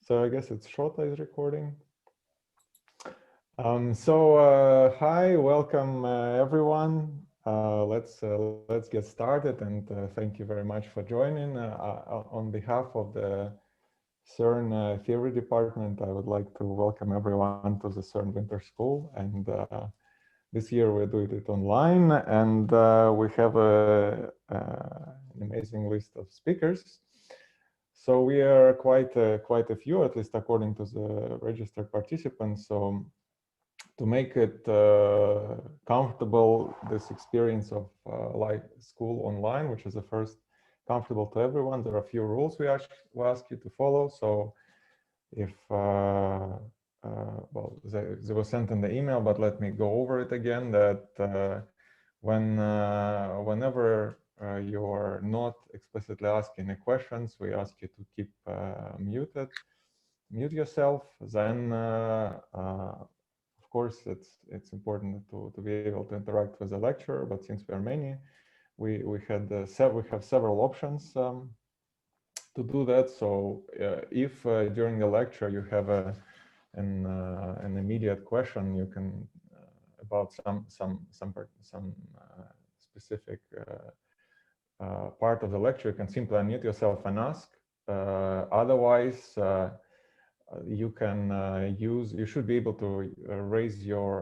So I guess it's Shota is recording. Hi, welcome everyone. Let's get started, and thank you very much for joining. On behalf of the CERN Theory Department, I would like to welcome everyone to the CERN Winter School. And this year we're doing it online, and we have an amazing list of speakers. So we are quite a few, at least according to the registered participants. So to make it comfortable, this experience of like school online, which is the first comfortable to everyone, there are a few rules we ask you to follow. So if, well, they were sent in the email, but let me go over it again, that whenever you're not explicitly asking any questions, we ask you to keep mute yourself. Then, of course, it's important to be able to interact with the lecturer. But since we are many, we have several options to do that. So if during the lecture you have an immediate question, you can about some specific part of the lecture, you can simply unmute yourself and ask. Otherwise, you can you should be able to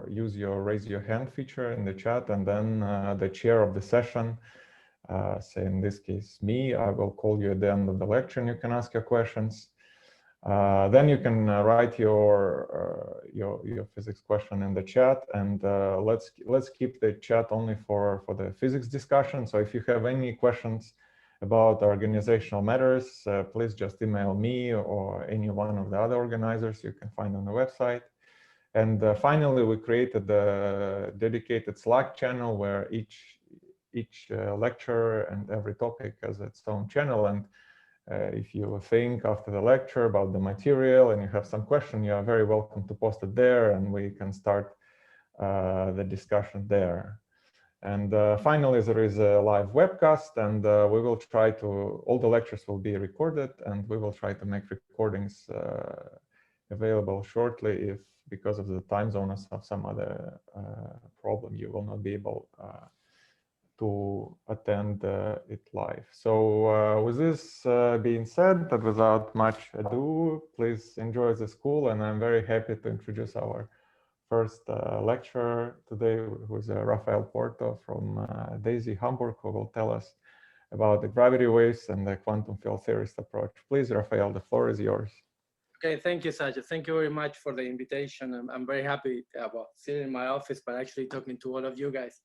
use your raise your hand feature in the chat, and then the chair of the session, say in this case me, I will call you at the end of the lecture, and you can ask your questions. Then you can write your physics question in the chat, and let's keep the chat only for the physics discussion. So if you have any questions about organizational matters, please just email me or any one of the other organizers you can find on the website. And finally, we created a dedicated Slack channel where each lecture and every topic has its own channel. And if you think after the lecture about the material and you have some question, you are very welcome to post it there, and we can start the discussion there. And finally, there is a live webcast, and we will try to, all the lectures will be recorded, and we will try to make recordings available shortly if, because of the time zone or some other problem, you will not be able to attend it live. So with this being said, that without much ado, please enjoy the school, and I'm very happy to introduce our first lecturer today, who is Raphael Porto from Daisy, Hamburg, who will tell us about the gravity waves and the quantum field theorist approach. Please, Raphael, the floor is yours. Okay, thank you, Sajid. Thank you very much for the invitation. I'm very happy about sitting in my office, but actually talking to all of you guys.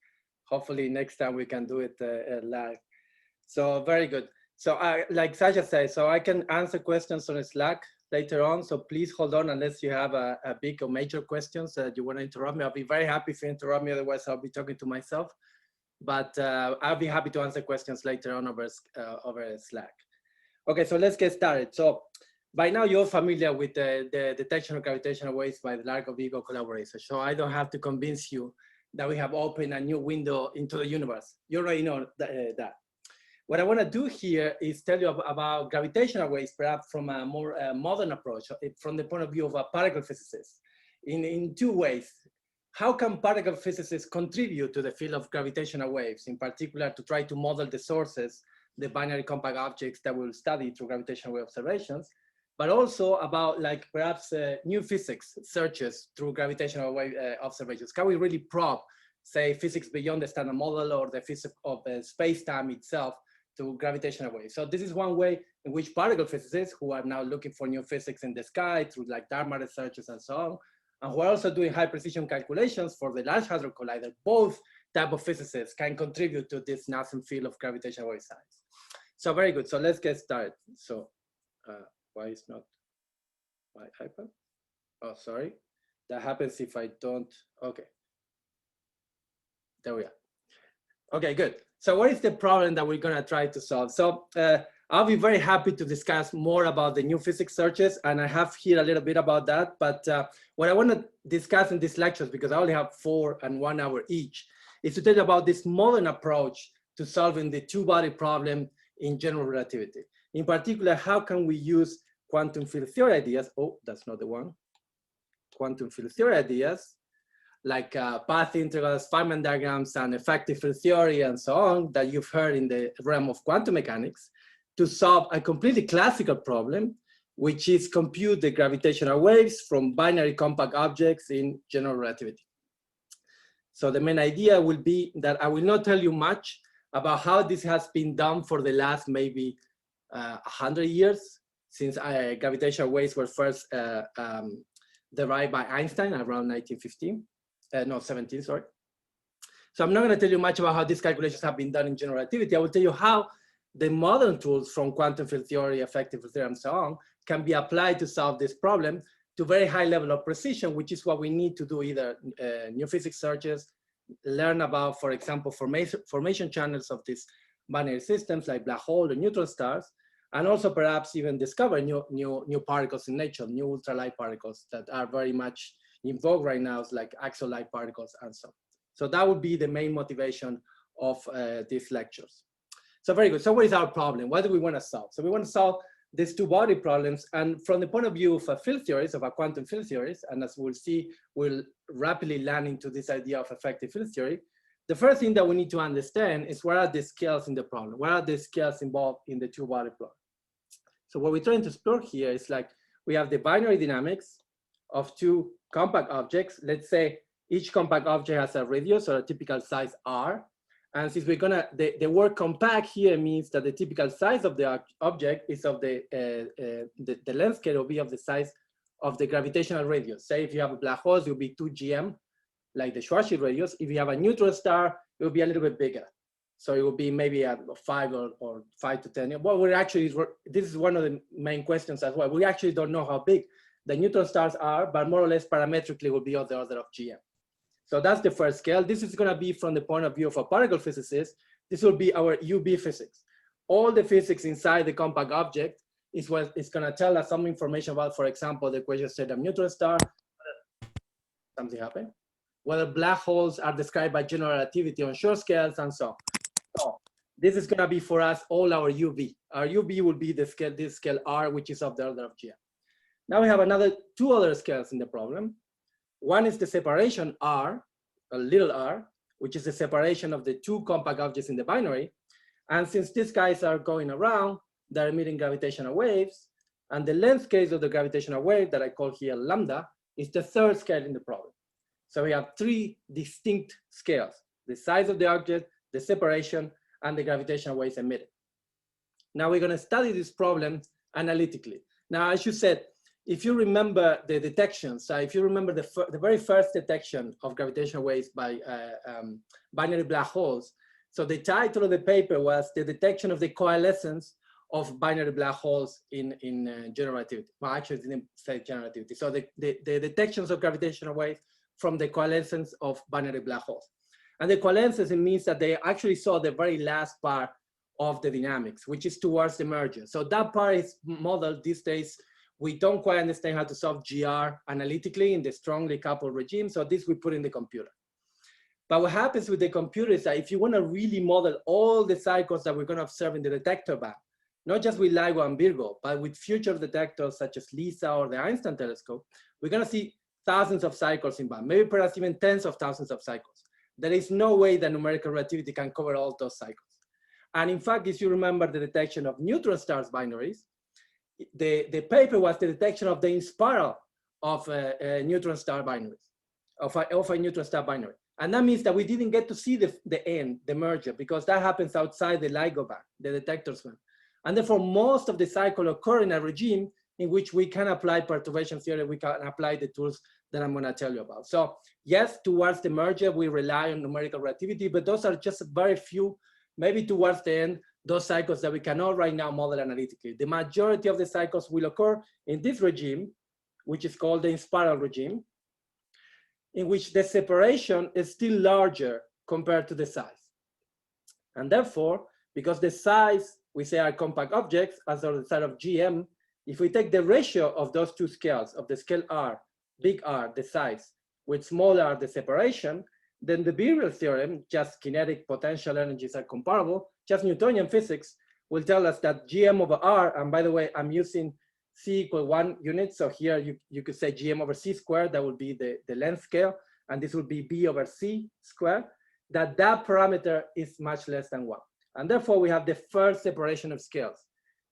Hopefully next time we can do it live. So very good. So like Sajid said, so I can answer questions on Slack later on. So please hold on unless you have a big or major questions that you want to interrupt me. I'll be very happy if you interrupt me. Otherwise, I'll be talking to myself. But I'll be happy to answer questions later on over Slack. Okay, so let's get started. So by now you're familiar with the detection of gravitational waves by the Largo-Vigo collaboration. So I don't have to convince you that we have opened a new window into the universe. You already know that. What I want to do here is tell you about gravitational waves, perhaps from a more modern approach, from the point of view of a particle physicist, in two ways. How can particle physicists contribute to the field of gravitational waves, in particular to try to model the sources, the binary compact objects that we'll study through gravitational wave observations, but also about like perhaps new physics searches through gravitational wave observations. Can we really probe, say, physics beyond the standard model or the physics of space-time itself to gravitational waves? So this is one way in which particle physicists who are now looking for new physics in the sky through like dark matter searches and so on, and who are also doing high precision calculations for the Large Hadron Collider, both type of physicists can contribute to this nascent field of gravitational wave science. So very good, so let's get started. So why is not my iPad? Oh, sorry. That happens if I don't, okay. There we are. Okay, good. So what is the problem that we're gonna try to solve? So I'll be very happy to discuss more about the new physics searches, and I have here a little bit about that, but what I wanna discuss in these lectures, because I only have 4 and 1 hour each, is to tell you about this modern approach to solving the two-body problem in general relativity. In particular, how can we use quantum field theory ideas. Oh, that's not the one. Quantum field theory ideas, like path integrals, Feynman diagrams, and effective field theory, and so on, that you've heard in the realm of quantum mechanics, to solve a completely classical problem, which is compute the gravitational waves from binary compact objects in general relativity. So the main idea will be that I will not tell you much about how this has been done for the last maybe 100 years, since gravitational waves were first derived by Einstein around 1915, no, 17, sorry. So I'm not going to tell you much about how these calculations have been done in general relativity. I will tell you how the modern tools from quantum field theory, effective field theory, and so on can be applied to solve this problem to very high level of precision, which is what we need to do either new physics searches, learn about, for example, formation channels of these binary systems like black hole or neutron stars, and also perhaps even discover new particles in nature, new ultralight particles that are very much in vogue right now, like axial light particles and so on. So that would be the main motivation of these lectures. So very good. So what is our problem? What do we want to solve? So we want to solve these two body problems. And from the point of view of field theories, of a quantum field theories, and as we'll see, we'll rapidly land into this idea of effective field theory. The first thing that we need to understand is what are the scales in the problem? What are the scales involved in the two body problem? So what we're trying to explore here is like, we have the binary dynamics of two compact objects. Let's say each compact object has a radius or a typical size r. And since we're gonna, the word compact here means that the typical size of the object is of the length scale will be of the size of the gravitational radius. Say if you have a black hole, it will be 2 GM, like the Schwarzschild radius. If you have a neutron star, it will be a little bit bigger. So it will be maybe a 5 or 5 to 10. Well, we're actually, this is one of the main questions as well. We actually don't know how big the neutron stars are, but more or less parametrically will be of the order of GM. So that's the first scale. This is going to be from the point of view of a particle physicist. This will be our UV physics. All the physics inside the compact object is what is going to tell us some information about, for example, the equation state of neutron star. Something happened. Whether black holes are described by general relativity on short scales and so on. So this is going to be for us all our UV. Our UV will be the scale, this scale R, which is of the order of GM. Now we have two other scales in the problem. One is the separation R, a little r, which is the separation of the two compact objects in the binary. And since these guys are going around, they're emitting gravitational waves. And the length scale of the gravitational wave that I call here lambda is the third scale in the problem. So we have three distinct scales: the size of the object, the separation, and the gravitational waves emitted. Now we're going to study this problem analytically. Now, as you said, if you remember the detections, so if you remember the very first detection of gravitational waves by binary black holes, so the title of the paper was the detection of the coalescence of binary black holes in general relativity. Well, actually, it didn't say general relativity. So the detections of gravitational waves from the coalescence of binary black holes. And the coalescence, it means that they actually saw the very last part of the dynamics, which is towards the merger. So that part is modeled these days. We don't quite understand how to solve GR analytically in the strongly coupled regime. So this we put in the computer. But what happens with the computer is that if you want to really model all the cycles that we're going to observe in the detector band, not just with LIGO and Virgo, but with future detectors such as LISA or the Einstein telescope, we're going to see thousands of cycles in band, maybe perhaps even tens of thousands of cycles. There is no way that numerical relativity can cover all those cycles. And in fact, if you remember the detection of neutron stars binaries, the paper was the detection of the inspiral of neutron star binaries, of a neutron star binary. And that means that we didn't get to see the end, the merger, because that happens outside the LIGO band, the detectors band. And therefore, most of the cycle occur in a regime in which we can apply perturbation theory, we can apply the tools that I'm going to tell you about. So yes, towards the merger, we rely on numerical relativity, but those are just very few, maybe towards the end, those cycles that we cannot right now model analytically. The majority of the cycles will occur in this regime, which is called the inspiral regime, in which the separation is still larger compared to the size. And therefore, because the size, we say are compact objects, as on the side of GM, if we take the ratio of those two scales, of the scale R, big R, the size, with small r, the separation, then the Birel theorem, just kinetic potential energies are comparable, just Newtonian physics, will tell us that GM over R, and by the way, I'm using c equal 1 unit. So here you could say gm over c squared, that would be the length scale, and this would be b over c squared, that parameter is much less than 1. And therefore we have the first separation of scales.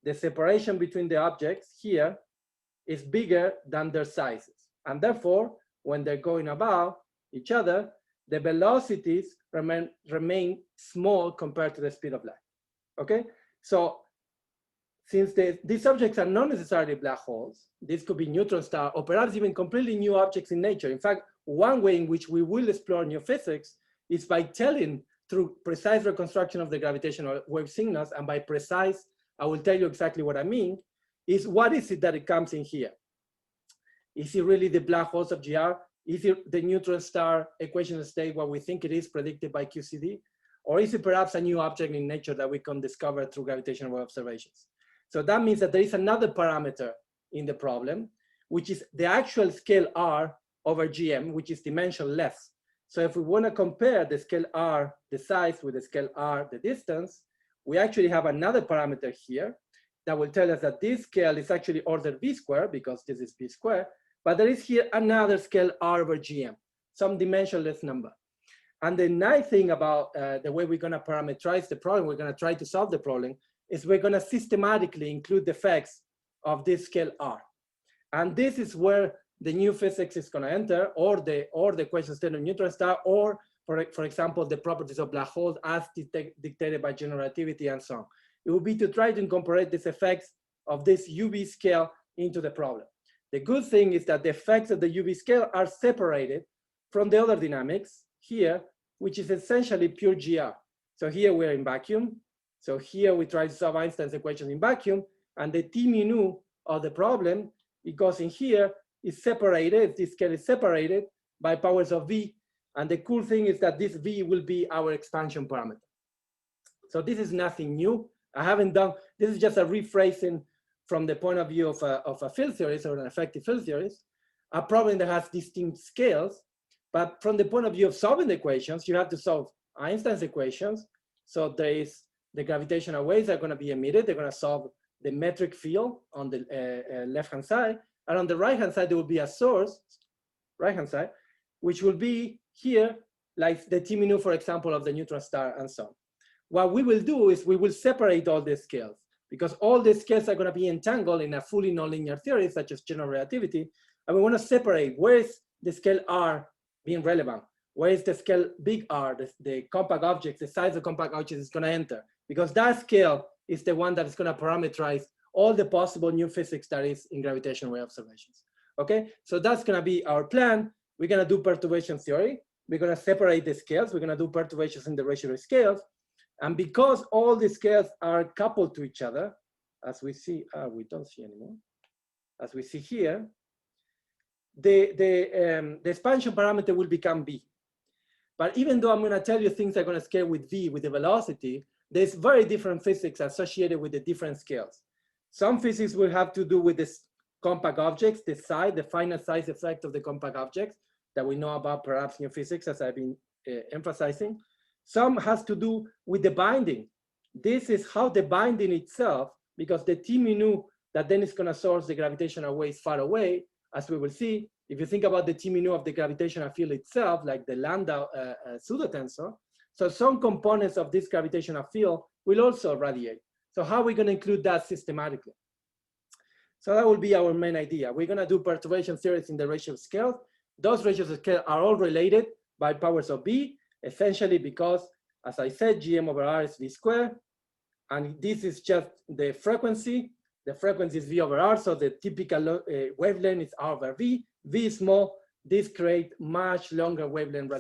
The separation between the objects here is bigger than their sizes. And therefore, when they're going about each other, the velocities remain small compared to the speed of light. Okay? So since these objects are not necessarily black holes, this could be neutron star, or perhaps even completely new objects in nature. In fact, one way in which we will explore new physics is by telling, through precise reconstruction of the gravitational wave signals, and by precise, I will tell you exactly what I mean, is what is it that it comes in here? Is it really the black holes of GR? Is it the neutron star equation state what we think it is predicted by QCD? Or is it perhaps a new object in nature that we can discover through gravitational wave observations? So that means that there is another parameter in the problem, which is the actual scale R over GM, which is dimensionless. So if we want to compare the scale R, the size, with the scale R, the distance, we actually have another parameter here that will tell us that this scale is actually order v squared, because this is v squared, but there is here another scale R over GM, some dimensionless number. And the nice thing about the way we're going to parameterize the problem, we're going to try to solve the problem, is we're going to systematically include the effects of this scale R. And this is where the new physics is going to enter, or the equation state of neutron star, or for example, the properties of black holes as dictated by general relativity and so on. It will be to try to incorporate these effects of this UV scale into the problem. The good thing is that the effects of the UV scale are separated from the other dynamics here, which is essentially pure GR. So here we're in vacuum. So here we try to solve Einstein's equation in vacuum, and the T mu nu of the problem, it goes in here, is separated, this scale is separated by powers of V. And the cool thing is that this V will be our expansion parameter. So this is nothing new. I haven't done, this is just a rephrasing from the point of view of a field theorist or an effective field theorist, a problem that has distinct scales. But from the point of view of solving the equations, you have to solve Einstein's equations. So there is the gravitational waves are going to be emitted. They're going to solve the metric field on the left-hand side. And on the right-hand side, there will be a source, right-hand side, which will be here, like the T mu nu, for example, of the neutron star and so on. What we will do is we will separate all these scales, because all these scales are going to be entangled in a fully nonlinear theory, such as general relativity. And we want to separate where is the scale R being relevant, where is the scale big R, the compact objects, the size of compact objects is going to enter, because that scale is the one that is going to parameterize all the possible new physics that is in gravitational wave observations. Okay, so that's going to be our plan. We're going to do perturbation theory. We're going to separate the scales. We're going to do perturbations in the ratio of scales. And because all the scales are coupled to each other, as we see, we don't see anymore, as we see here, the expansion parameter will become B. But even though I'm going to tell you things are going to scale with V, with the velocity, there's very different physics associated with the different scales. Some physics will have to do with this compact objects, the size, the finite size effect of the compact objects that we know about, perhaps new physics, as I've been emphasizing. Some has to do with the binding. This is how the binding itself, because the T mu nu that then is going to source the gravitational waves far away, as we will see, if you think about the T mu nu of the gravitational field itself, like the lambda pseudotensor, so some components of this gravitational field will also radiate. So how are we going to include that systematically? So that will be our main idea. We're going to do perturbation theories in the ratio of scales. Those ratios of scale are all related by powers of B, essentially because, as I said, GM over R is V squared. And this is just the frequency. The frequency is V over R, so the typical wavelength is R over V. V is small. This creates much longer wavelength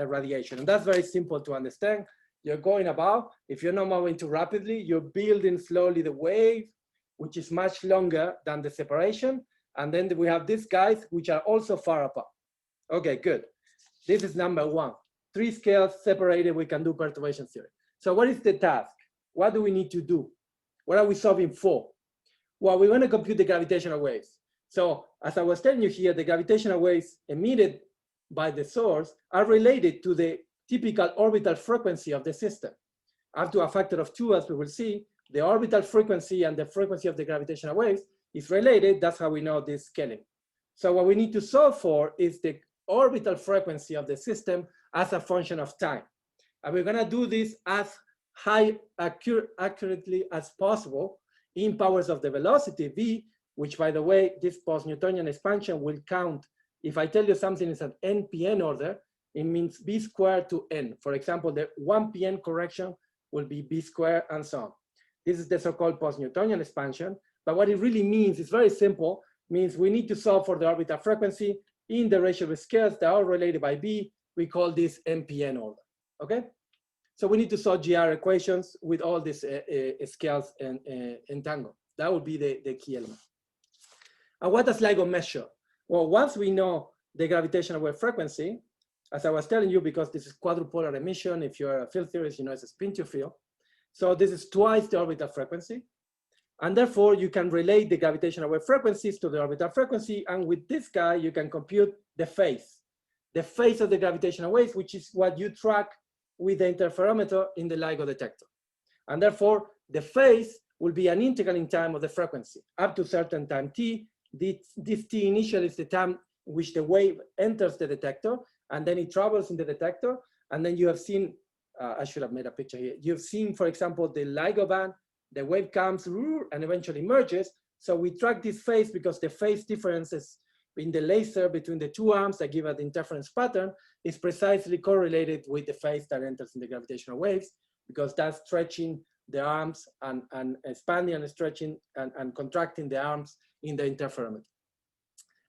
radiation. And that's very simple to understand. You're going about, if you're not moving too rapidly, you're building slowly the wave, which is much longer than the separation. And then we have these guys, which are also far apart. Okay, good. This is number one. 3 scales separated, we can do perturbation theory. So what is the task? What do we need to do? What are we solving for? Well, we want to compute the gravitational waves. So as I was telling you here, the gravitational waves emitted by the source are related to the typical orbital frequency of the system. Up to a factor of 2, as we will see, the orbital frequency and the frequency of the gravitational waves is related, that's how we know this scaling. So what we need to solve for is the orbital frequency of the system as a function of time. And we're gonna do this as accurately as possible in powers of the velocity v, which by the way, this post-Newtonian expansion will count. If I tell you something is an npn order, it means b squared to n. For example, the 1pn correction will be b squared and so on. This is the so-called post-Newtonian expansion. But what it really means is very simple, means we need to solve for the orbital frequency in the ratio of scales that are related by b. We call this npn order, okay? So we need to solve GR equations with all these scales entangled. That would be the key element. And what does LIGO measure? Well, once we know the gravitational wave frequency, as I was telling you, because this is quadrupolar emission, if you're a field theorist, you know it's a spin-to field. So this is twice the orbital frequency. And therefore, you can relate the gravitational wave frequencies to the orbital frequency. And with this guy, you can compute the phase of the gravitational waves, which is what you track with the interferometer in the LIGO detector. And therefore, the phase will be an integral in time of the frequency up to certain time t. This t initial is the time which the wave enters the detector, and then it travels in the detector. And then you have seen, I should have made a picture here. You've seen, for example, the LIGO band, the wave comes and eventually merges. So we track this phase because the phase differences in the laser between the two arms that give an interference pattern is precisely correlated with the phase that enters in the gravitational waves, because that's stretching the arms and expanding and stretching and contracting the arms in the interferometer.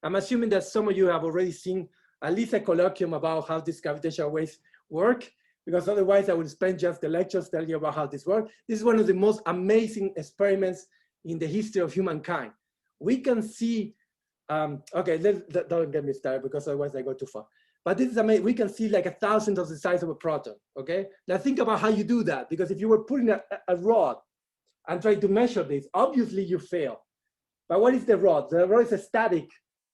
I'm assuming that some of you have already seen at least a colloquium about how these gravitational waves work, because otherwise I would spend just the lectures telling you about how this works. This is one of the most amazing experiments in the history of humankind. We can see, okay, don't get me started because otherwise I go too far. But this is amazing. We can see like 1,000 of the size of a proton, okay? Now think about how you do that, because if you were putting a rod and trying to measure this, obviously you fail. But what is the rod? The rod is a static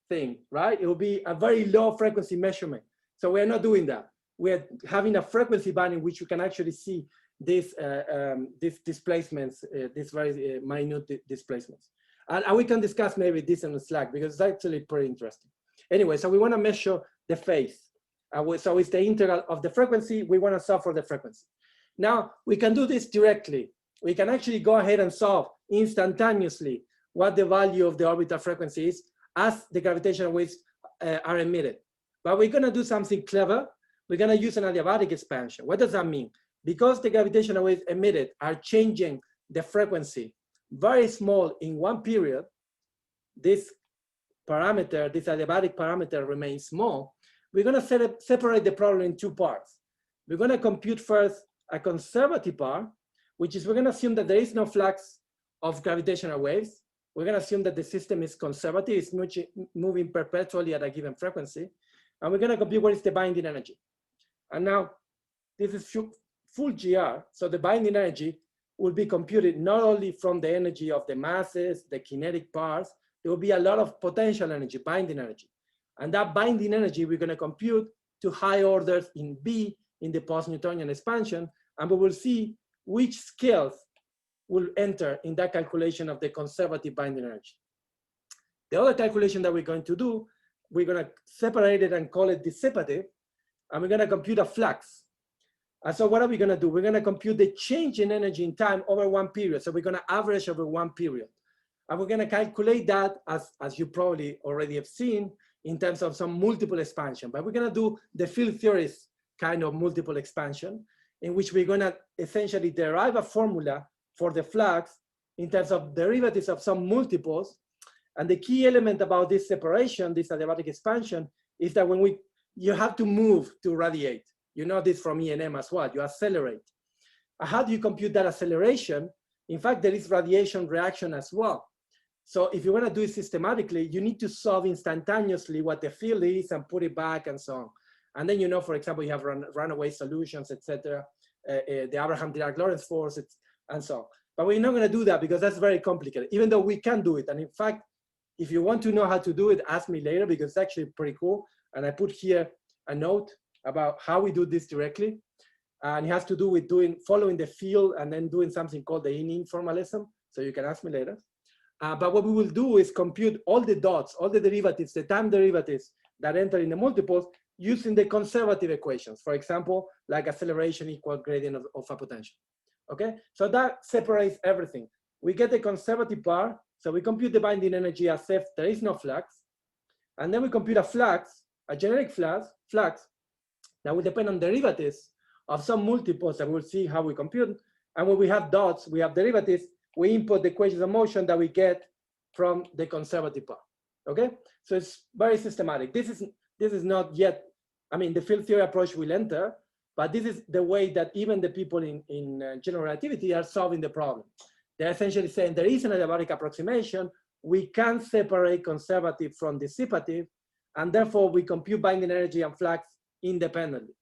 thing, right? It will be a very low frequency measurement. So we are not doing that. We are having a frequency band in which you can actually see these displacements, these very minute displacements. And we can discuss maybe this in the Slack because it's actually pretty interesting. Anyway, so we want to measure the phase. So it's the integral of the frequency. We want to solve for the frequency. Now, we can do this directly. We can actually go ahead and solve instantaneously what the value of the orbital frequency is as the gravitational waves are emitted. But we're going to do something clever. We're going to use an adiabatic expansion. What does that mean? Because the gravitational waves emitted are changing the frequency very small in one period, this parameter, this adiabatic parameter remains small. We're going to separate the problem in two parts. We're going to compute first a conservative part, which is we're going to assume that there is no flux of gravitational waves. We're going to assume that the system is conservative, it's moving perpetually at a given frequency. And we're going to compute what is the binding energy. And now this is full GR. So the binding energy will be computed not only from the energy of the masses, the kinetic parts, there will be a lot of potential energy, binding energy. And that binding energy we're going to compute to high orders in B in the post-Newtonian expansion. And we will see which scales will enter in that calculation of the conservative binding energy. The other calculation that we're going to do, we're going to separate it and call it dissipative. And we're going to compute a flux. And so what are we going to do? We're going to compute the change in energy in time over one period. So we're going to average over one period. And we're going to calculate that, as you probably already have seen, in terms of some multiple expansion. But we're going to do the field theorist kind of multiple expansion, in which we're going to essentially derive a formula for the flux in terms of derivatives of some multiples. And the key element about this separation, this adiabatic expansion, is that when you have to move to radiate. You know this from E&M as well, you accelerate. How do you compute that acceleration? In fact, there is radiation reaction as well. So if you want to do it systematically, you need to solve instantaneously what the field is and put it back and so on. And then, you know, for example, you have runaway solutions, etc., the Abraham-Dirac-Lorentz force, and so on. But we're not going to do that because that's very complicated, even though we can do it. And in fact, if you want to know how to do it, ask me later because it's actually pretty cool. And I put here a note about how we do this directly. And it has to do with following the field and then doing something called the in-in formalism. So you can ask me later. But what we will do is compute all the dots, all the derivatives, the time derivatives that enter in the multiples using the conservative equations. For example, like acceleration equal gradient of a potential. Okay, so that separates everything. We get the conservative part, so we compute the binding energy as if there is no flux, and then we compute a flux, a generic flux that will depend on derivatives of some multiples that we'll see how we compute. And when we have dots, we have derivatives, we input the equations of motion that we get from the conservative part. Okay, so it's very systematic. This is not yet, I mean, the field theory approach will enter, but this is the way that even the people in general relativity are solving the problem. They're essentially saying there is an adiabatic approximation. We can separate conservative from dissipative, and therefore we compute binding energy and flux independently.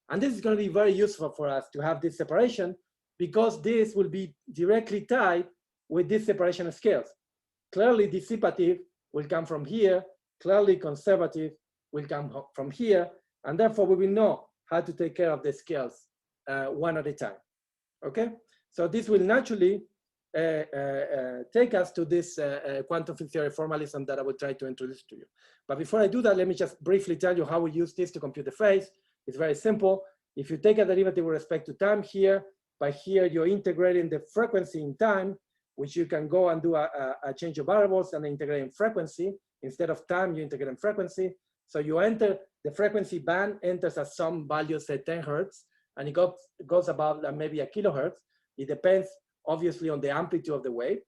And this is going to be very useful for us to have this separation, because this will be directly tied with this separation of scales. Clearly dissipative will come from here, clearly conservative will come from here, and therefore we will know how to take care of the scales one at a time. Okay, so this will naturally take us to this quantum field theory formalism that I will try to introduce to you. But before I do that, let me just briefly tell you how we use this to compute the phase. It's very simple. If you take a derivative with respect to time here, by here you're integrating the frequency in time, which you can go and do a change of variables and integrate in frequency. Instead of time, you integrate in frequency. So you enter the frequency band, enters at some value, say 10 Hertz, and it goes about maybe a kilohertz. It depends obviously on the amplitude of the wave.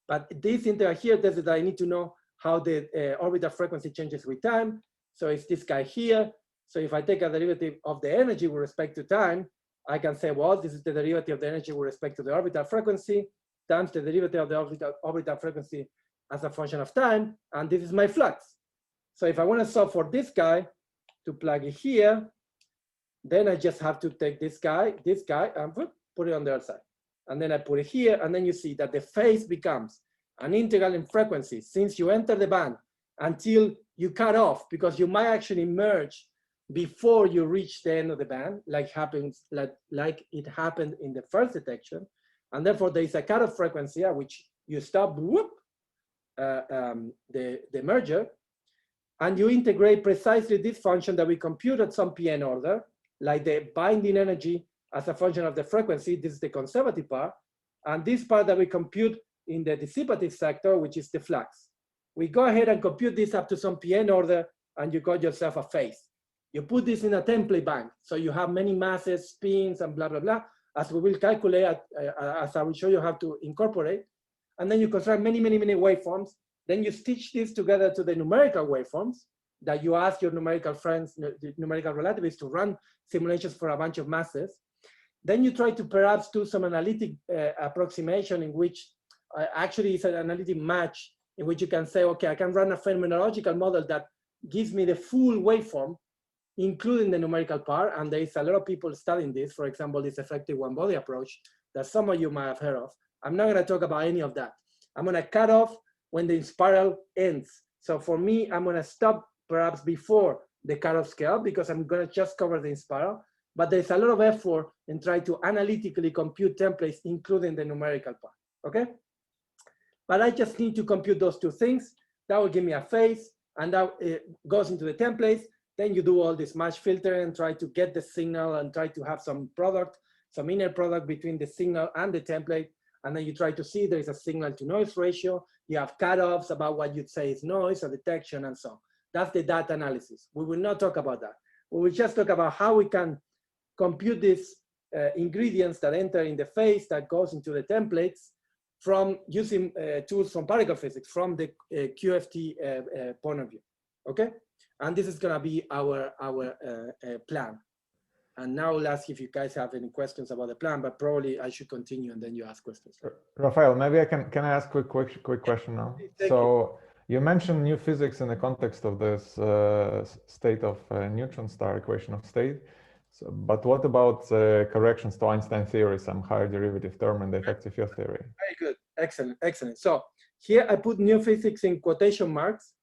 But this integer here, this is that I need to know how the orbital frequency changes with time. So it's this guy here. So if I take a derivative of the energy with respect to time, I can say, well, this is the derivative of the energy with respect to the orbital frequency times the derivative of the orbital frequency as a function of time, and this is my flux. So if I want to solve for this guy, to plug it here, then I just have to take this guy, and put it on the other side. And then I put it here, and then you see that the phase becomes an integral in frequency since you enter the band until you cut off, because you might actually merge before you reach the end of the band, like it happened in the first detection. And therefore there is a cutoff frequency at which you stop the merger, and you integrate precisely this function that we compute at some Pn order, like the binding energy as a function of the frequency. This is the conservative part, and this part that we compute in the dissipative sector, which is the flux. We go ahead and compute this up to some Pn order, and you got yourself a phase. You put this in a template bank, so you have many masses, spins, and blah, blah, blah, as we will calculate, as I will show you how to incorporate. And then you construct many, many, many waveforms. Then you stitch this together to the numerical waveforms that you ask your numerical friends, the numerical relativists, to run simulations for a bunch of masses. Then you try to perhaps do some analytic approximation in which actually it's an analytic match in which you can say, okay, I can run a phenomenological model that gives me the full waveform, including the numerical part. And there is a lot of people studying this. For example, this effective one-body approach that some of you might have heard of. I'm not going to talk about any of that. I'm going to cut off when the spiral ends. So for me, I'm going to stop perhaps before the cutoff scale, because I'm going to just cover the spiral. But there's a lot of effort in trying to analytically compute templates, including the numerical part. Okay? But I just need to compute those two things. That will give me a phase, and that goes into the templates. Then you do all this match filtering and try to get the signal and try to have some product, some inner product between the signal and the template. And then you try to see there is a signal to noise ratio. You have cutoffs about what you'd say is noise or detection and so on. That's the data analysis. We will not talk about that. We will just talk about how we can compute these ingredients that enter in the phase that goes into the templates from using tools from particle physics, from the QFT point of view. Okay? And this is going to be our plan. And now I'll ask if you guys have any questions about the plan, but probably I should continue and then you ask questions. Rafael, maybe can I ask a quick question now? So you mentioned new physics in the context of this state of neutron star equation of state. So, but what about corrections to Einstein theory, some higher derivative term in the effective field theory? Very good. Excellent. Excellent. So here I put new physics in quotation marks,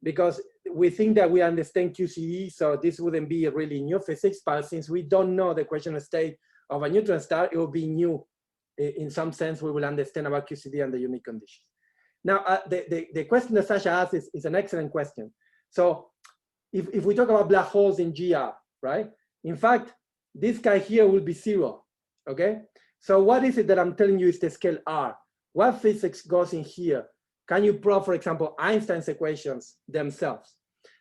because we think that we understand QCD, so this wouldn't be a really new physics, but since we don't know the equation of state of a neutron star, it will be new. In some sense, we will understand about QCD and the unique conditions. Now, the question that Sasha asked is an excellent question. So if we talk about black holes in GR, right? In fact, this guy here will be 0, okay? So what is it that I'm telling you is the scale R? What physics goes in here? Can you prove, for example, Einstein's equations themselves?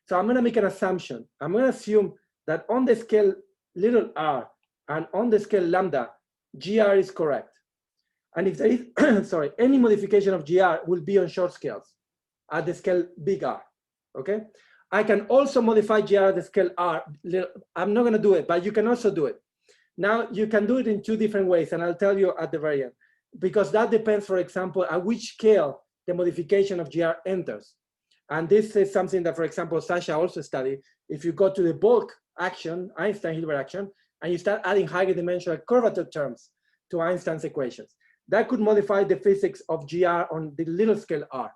So I'm gonna make an assumption. I'm gonna assume that on the scale little r and on the scale lambda, GR is correct. And if there is, sorry, any modification of GR will be on short scales at the scale big R, okay? I can also modify GR at the scale R. I'm not gonna do it, but you can also do it. Now you can do it in 2 different ways, and I'll tell you at the very end, because that depends, for example, at which scale the modification of GR enters. And this is something that, for example, Sasha also studied. If you go to the bulk action, Einstein-Hilbert action, and you start adding higher dimensional curvature terms to Einstein's equations, that could modify the physics of GR on the little scale R.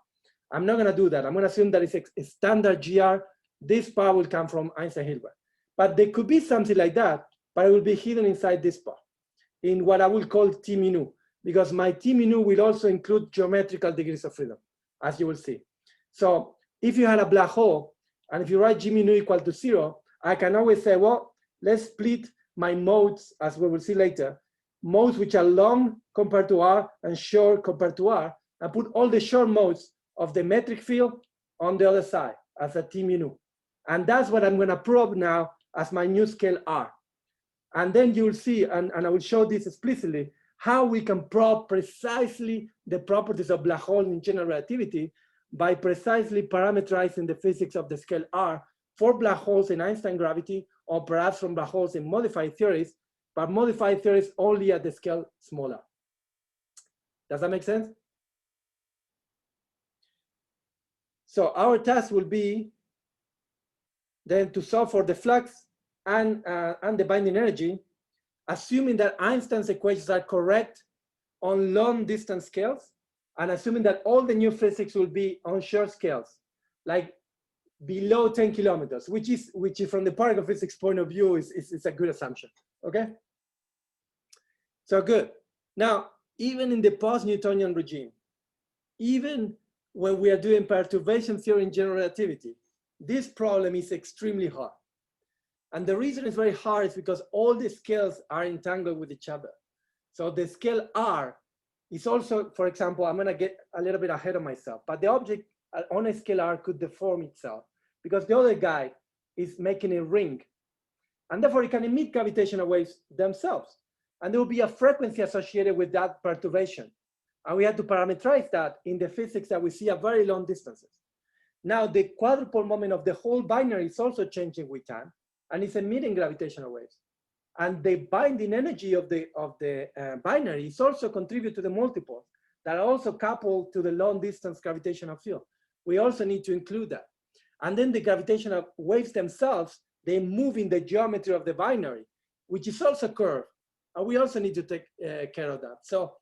I'm not gonna do that. I'm gonna assume that it's a standard GR. This part will come from Einstein-Hilbert. But there could be something like that, but it will be hidden inside this part, in what I will call T mu, because my T mu will also include geometrical degrees of freedom, as you will see. So if you had a black hole, and if you write G mu equal to 0, I can always say, well, let's split my modes, as we will see later, modes which are long compared to R and short compared to R, and put all the short modes of the metric field on the other side as a T mu. And that's what I'm gonna probe now as my new scale R. And then you'll see, and I will show this explicitly, how we can probe precisely the properties of black holes in general relativity by precisely parameterizing the physics of the scale R for black holes in Einstein gravity, or perhaps from black holes in modified theories, but modified theories only at the scale smaller. Does that make sense? So our task will be then to solve for the flux and the binding energy, assuming that Einstein's equations are correct on long distance scales, and assuming that all the new physics will be on short scales, like below 10 kilometers, which is from the particle physics point of view is a good assumption, okay? So good. Now, even in the post-Newtonian regime, even when we are doing perturbation theory in general relativity, this problem is extremely hard. And the reason it's very hard is because all the scales are entangled with each other. So the scale R is also, for example, I'm gonna get a little bit ahead of myself, but the object on a scale R could deform itself because the other guy is making a ring, and therefore it can emit gravitational waves themselves. And there will be a frequency associated with that perturbation. And we have to parameterize that in the physics that we see at very long distances. Now the quadruple moment of the whole binary is also changing with time, and it's emitting gravitational waves. And the binding energy of the binary is also contribute to the multiples that are also coupled to the long distance gravitational field. We also need to include that. And then the gravitational waves themselves, they move in the geometry of the binary, which is also curved. And we also need to take care of that. So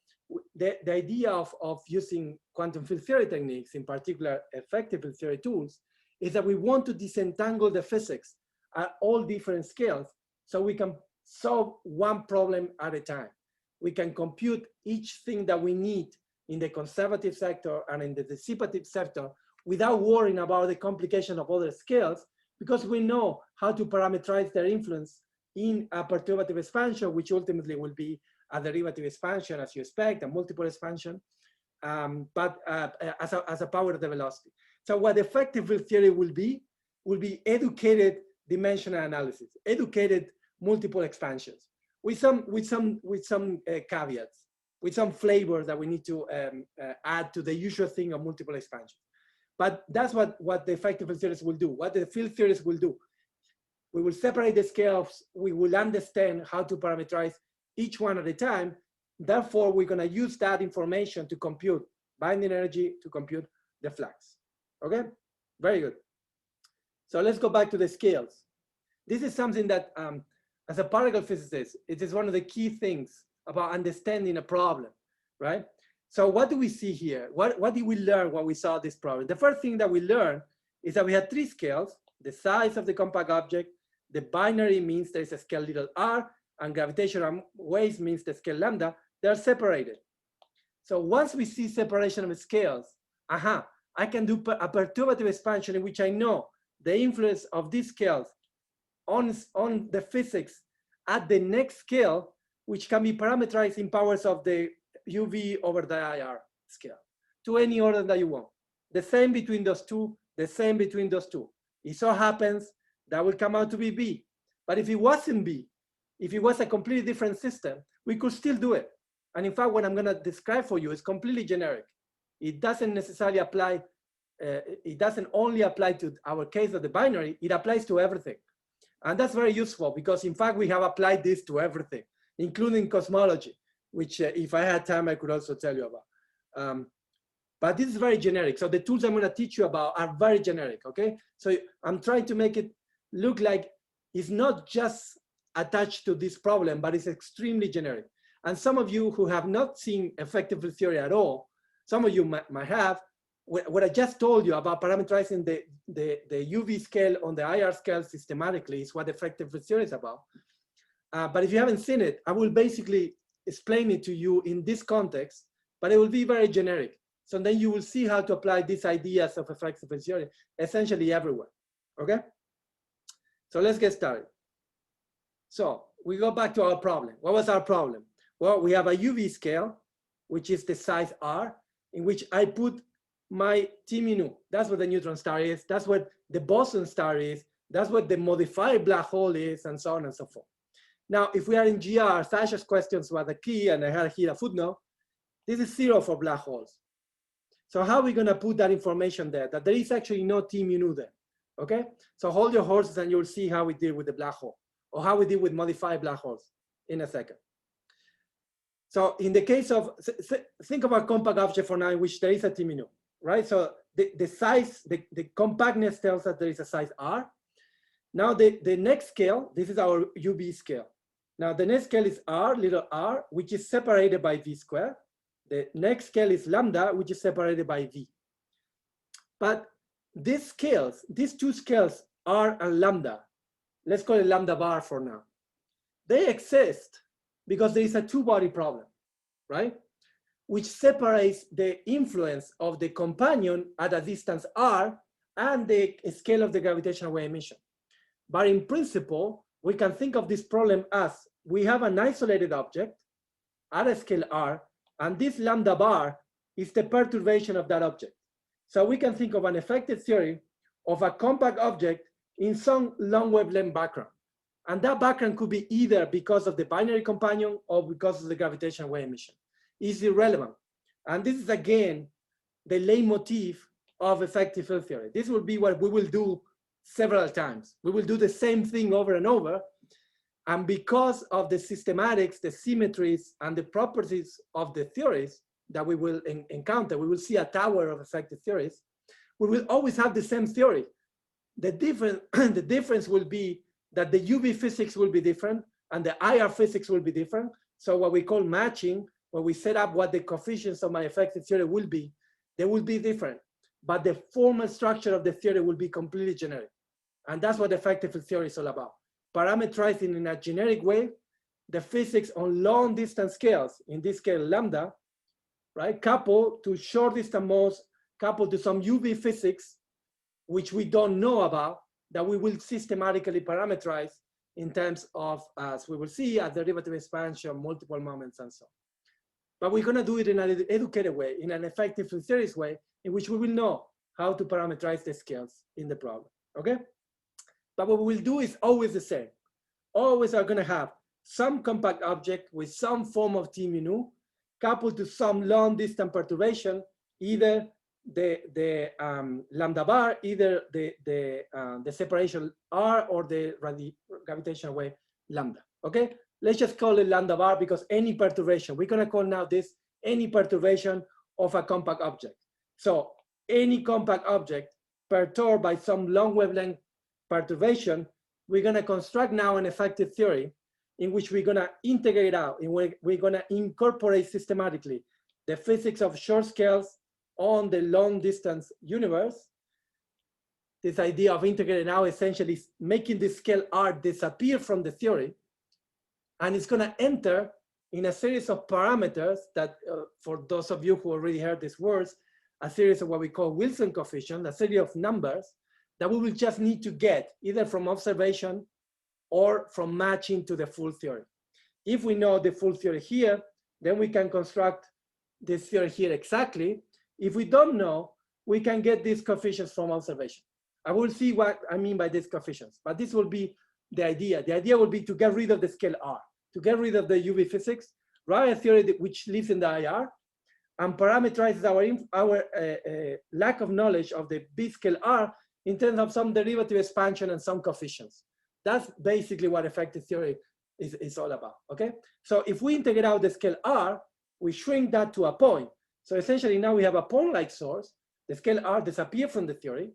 the idea of using quantum field theory techniques, in particular effective field theory tools, is that we want to disentangle the physics at all different scales so we can solve one problem at a time. We can compute each thing that we need in the conservative sector and in the dissipative sector without worrying about the complication of other scales, because we know how to parameterize their influence in a perturbative expansion, which ultimately will be a derivative expansion, as you expect, a multiple expansion, but as a power of the velocity. So what effective field theory will be educated dimensional analysis, educated multiple expansions, with some caveats, with some flavor that we need to add to the usual thing of multiple expansion. But that's what the effective field theorists will do, what the field theorists will do. We will separate the scales, we will understand how to parameterize each one at a time. Therefore, we're gonna use that information to compute binding energy, to compute the flux, okay? Very good. So let's go back to the scales. This is something that, as a particle physicist, it is one of the key things about understanding a problem, right? So what do we see here? What did we learn when we saw this problem? The first thing that we learned is that we had 3 scales: the size of the compact object, the binary means there's a scale little r, and gravitational waves means the scale lambda. They're separated. So once we see separation of scales, I can do a perturbative expansion in which I know the influence of these scales on the physics at the next scale, which can be parameterized in powers of the UV over the IR scale to any order that you want. The same between those two, the same between those two. It so happens that will come out to be B. But if it wasn't B, if it was a completely different system, we could still do it. And in fact, what I'm gonna describe for you is completely generic. It doesn't necessarily apply, it doesn't only apply to our case of the binary, it applies to everything. And that's very useful because in fact, we have applied this to everything, including cosmology, which if I had time, I could also tell you about. But this is very generic. So the tools I'm gonna teach you about are very generic, okay? So I'm trying to make it look like it's not just attached to this problem, but it's extremely generic. And some of you who have not seen effective field theory at all, some of you might have, what I just told you about parameterizing the UV scale on the IR scale systematically is what effective field theory is about. But if you haven't seen it, I will basically explain it to you in this context, but it will be very generic. So then you will see how to apply these ideas of effective field theory essentially everywhere, okay? So let's get started. So we go back to our problem. What was our problem? Well, we have a UV scale, which is the size R, in which I put my T mu nu. That's what the neutron star is. That's what the boson star is. That's what the modified black hole is, and so on and so forth. Now, if we are in GR, Sasha's questions were the key, and I had here a footnote. This is 0 for black holes. So how are we going to put that information there? That there is actually no T mu nu there, okay? So hold your horses and you'll see how we deal with the black hole, or how we deal with modified black holes in a second. So in the case of, think of a compact object for now in which there is a T mu nu, right? So the size, the compactness tells us there is a size R. Now the next scale, this is our UV scale. Now the next scale is R, little r, which is separated by V squared. The next scale is lambda, which is separated by V. But these scales, these two scales, R and lambda, let's call it lambda bar for now. They exist because there is a two-body problem, right? Which separates the influence of the companion at a distance R and the scale of the gravitational wave emission. But in principle, we can think of this problem as we have an isolated object at a scale R, and this lambda bar is the perturbation of that object. So we can think of an effective theory of a compact object in some long wavelength background. And that background could be either because of the binary companion or because of the gravitational wave emission. It's irrelevant. And this is, again, the leitmotif of effective field theory. This will be what we will do several times. We will do the same thing over and over. And because of the systematics, the symmetries, and the properties of the theories that we will encounter, we will see a tower of effective theories, we will always have the same theory. The difference will be that the UV physics will be different and the IR physics will be different. So what we call matching, when we set up what the coefficients of my effective theory will be, they will be different. But the formal structure of the theory will be completely generic. And that's what effective theory is all about. Parameterizing in a generic way the physics on long distance scales, in this scale lambda, right? Coupled to short distance modes, coupled to some UV physics, which we don't know about, that we will systematically parameterize in terms of, as we will see, a derivative expansion, multiple moments, and so on. But we're going to do it in an educated way, in an effective field theories way, in which we will know how to parameterize the scales in the problem, okay? But what we will do is always the same. Always are going to have some compact object with some form of T mu nu, coupled to some long distance perturbation, either the lambda bar, either the separation R or the gravitational wave lambda, okay? Let's just call it lambda bar because any perturbation, we're gonna call now this any perturbation of a compact object. So any compact object perturbed by some long wavelength perturbation, we're gonna construct now an effective theory in which we're gonna integrate out, in which we're gonna incorporate systematically the physics of short scales on the long distance universe. This idea of integrating out essentially is making the scale R disappear from the theory, and it's going to enter in a series of parameters that, for those of you who already heard these words, a series of what we call Wilson coefficients, a series of numbers that we will just need to get either from observation or from matching to the full theory. If we know the full theory here, then we can construct this theory here exactly. If we don't know, we can get these coefficients from observation. I will see what I mean by these coefficients, but this will be the idea. The idea will be to get rid of the scale R, to get rid of the UV physics, write a theory which lives in the IR, and parameterizes our lack of knowledge of the B scale R in terms of some derivative expansion and some coefficients. That's basically what effective theory is all about, okay? So if we integrate out the scale R, we shrink that to a point. So essentially now we have a point-like source, the scale R disappears from the theory,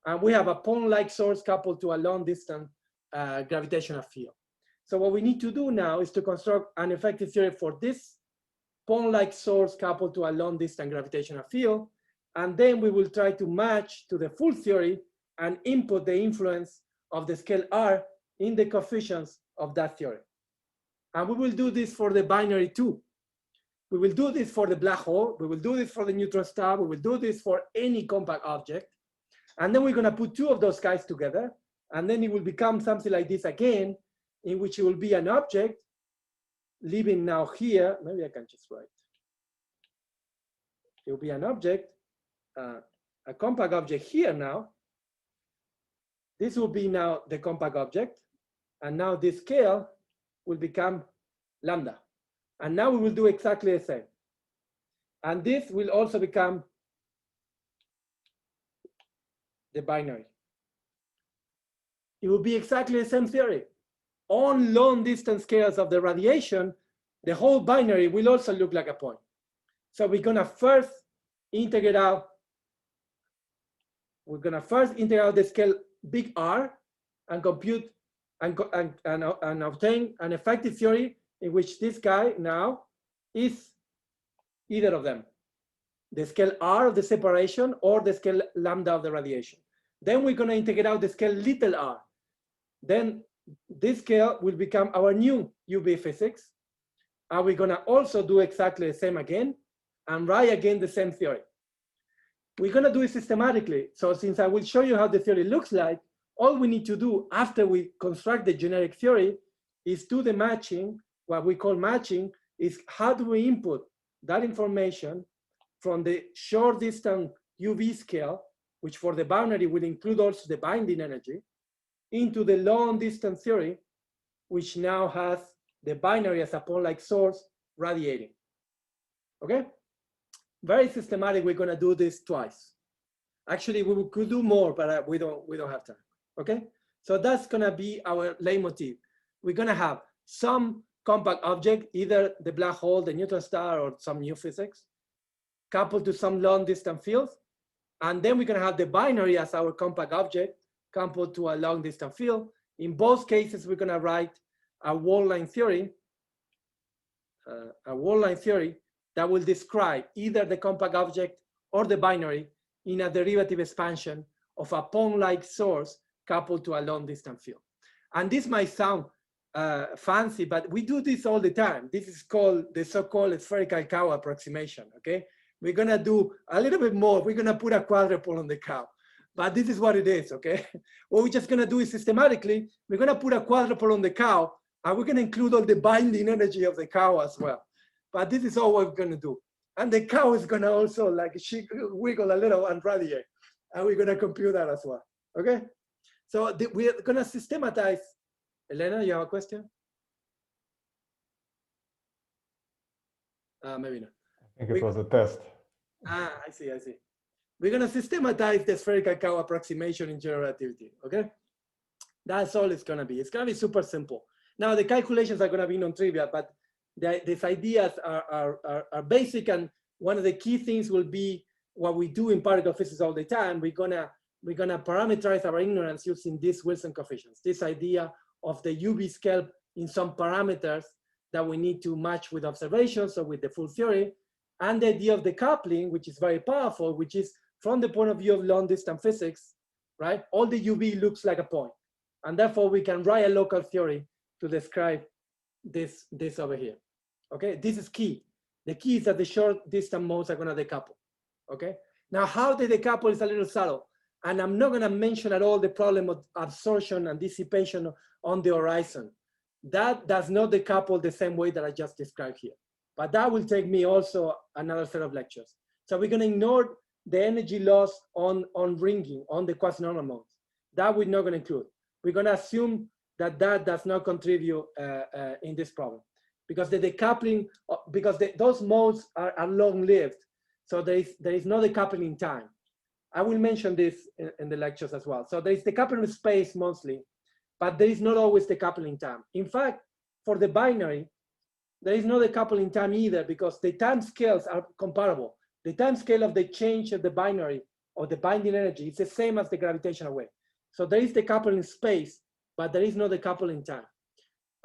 and we have a point-like source coupled to a long-distance gravitational field. So what we need to do now is to construct an effective theory for this point-like source coupled to a long-distance gravitational field, and then we will try to match to the full theory and input the influence of the scale R in the coefficients of that theory. And we will do this for the binary too. We will do this for the black hole. We will do this for the neutron star. We will do this for any compact object. And then we're going to put two of those guys together. And then it will become something like this again, in which it will be an object living now here. Maybe I can just write. It will be an object, a compact object here now. This will be now the compact object. And now this scale will become lambda. And now we will do exactly the same. And this will also become the binary. It will be exactly the same theory. On long distance scales of the radiation, the whole binary will also look like a point. So we're gonna first integrate out, the scale big R and compute and obtain an effective theory in which this guy now is either of them, the scale R of the separation or the scale lambda of the radiation. Then we're going to integrate out the scale little r. Then this scale will become our new UV physics. And we're going to also do exactly the same again and write again the same theory. We're going to do it systematically. So since I will show you how the theory looks like, all we need to do after we construct the generic theory is do the matching. What we call matching is how do we input that information from the short distance UV scale, which for the boundary will include also the binding energy, into the long distance theory, which now has the binary as a point-like source radiating. Okay? Very systematic. We're going to do this twice. Actually, we could do more, but we don't have time. Okay? So that's going to be our leitmotif. We're going to have some compact object, either the black hole, the neutron star, or some new physics, coupled to some long distance fields. And then we're going to have the binary as our compact object, coupled to a long distance field. In both cases, we're going to write a wall line theory, that will describe either the compact object or the binary in a derivative expansion of a point-like source coupled to a long distance field. And this might sound fancy, but we do this all the time. This is called the so-called spherical cow approximation, okay? We're gonna do a little bit more. We're gonna put a quadruple on the cow, but this is what it is, okay? What we're just gonna do is systematically, we're gonna put a quadruple on the cow, and we're gonna include all the binding energy of the cow as well. But this is all we're gonna do. And the cow is gonna also like wiggle a little and radiate, and we're gonna compute that as well, okay? So we're gonna systematize. Elena, you have a question? Maybe not. I think it was a test. I see. We're going to systematize the spherical cow approximation in general relativity, okay? That's all it's going to be. It's going to be super simple. Now, the calculations are going to be non-trivial, but these ideas are basic, and one of the key things will be what we do in particle physics all the time. We're going to parameterize our ignorance using these Wilson coefficients, this idea of the UV scale in some parameters that we need to match with observations or with the full theory, and the idea of the coupling, which is very powerful, which is from the point of view of long distance physics, right? All the UV looks like a point, and therefore we can write a local theory to describe this over here. Okay, this is key. The key is that the short distance modes are going to decouple. Okay, Now, how they decouple is a little subtle. And I'm not going to mention at all the problem of absorption and dissipation on the horizon. That does not decouple the same way that I just described here. But that will take me also another set of lectures. So we're going to ignore the energy loss on ringing, on the quasi-normal modes. That we're not going to include. We're going to assume that that does not contribute in this problem. Because the decoupling, because those modes are long-lived. So there is no decoupling in time. I will mention this in the lectures as well. So there is decoupling in space mostly, but there is not always decoupling in time. In fact, for the binary, there is no decoupling in time either because the time scales are comparable. The time scale of the change of the binary or the binding energy is the same as the gravitational wave. So there is decoupling in space, but there is no decoupling in time.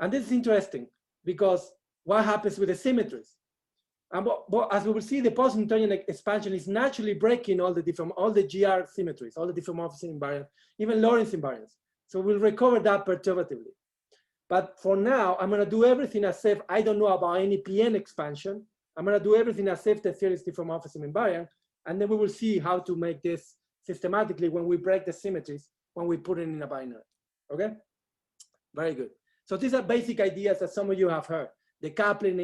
And this is interesting because what happens with the symmetries? And as we will see, the post-Newtonian expansion is naturally breaking all the GR symmetries, all the diffeomorphism invariants, even Lorentz invariants. So we'll recover that perturbatively. But for now, I'm going to do everything as if I don't know about any PN expansion. I'm going to do everything as if the theorist diffeomorphism invariant, and then we will see how to make this systematically when we break the symmetries, when we put it in a binary. Okay? Very good. So these are basic ideas that some of you have heard. Decoupling,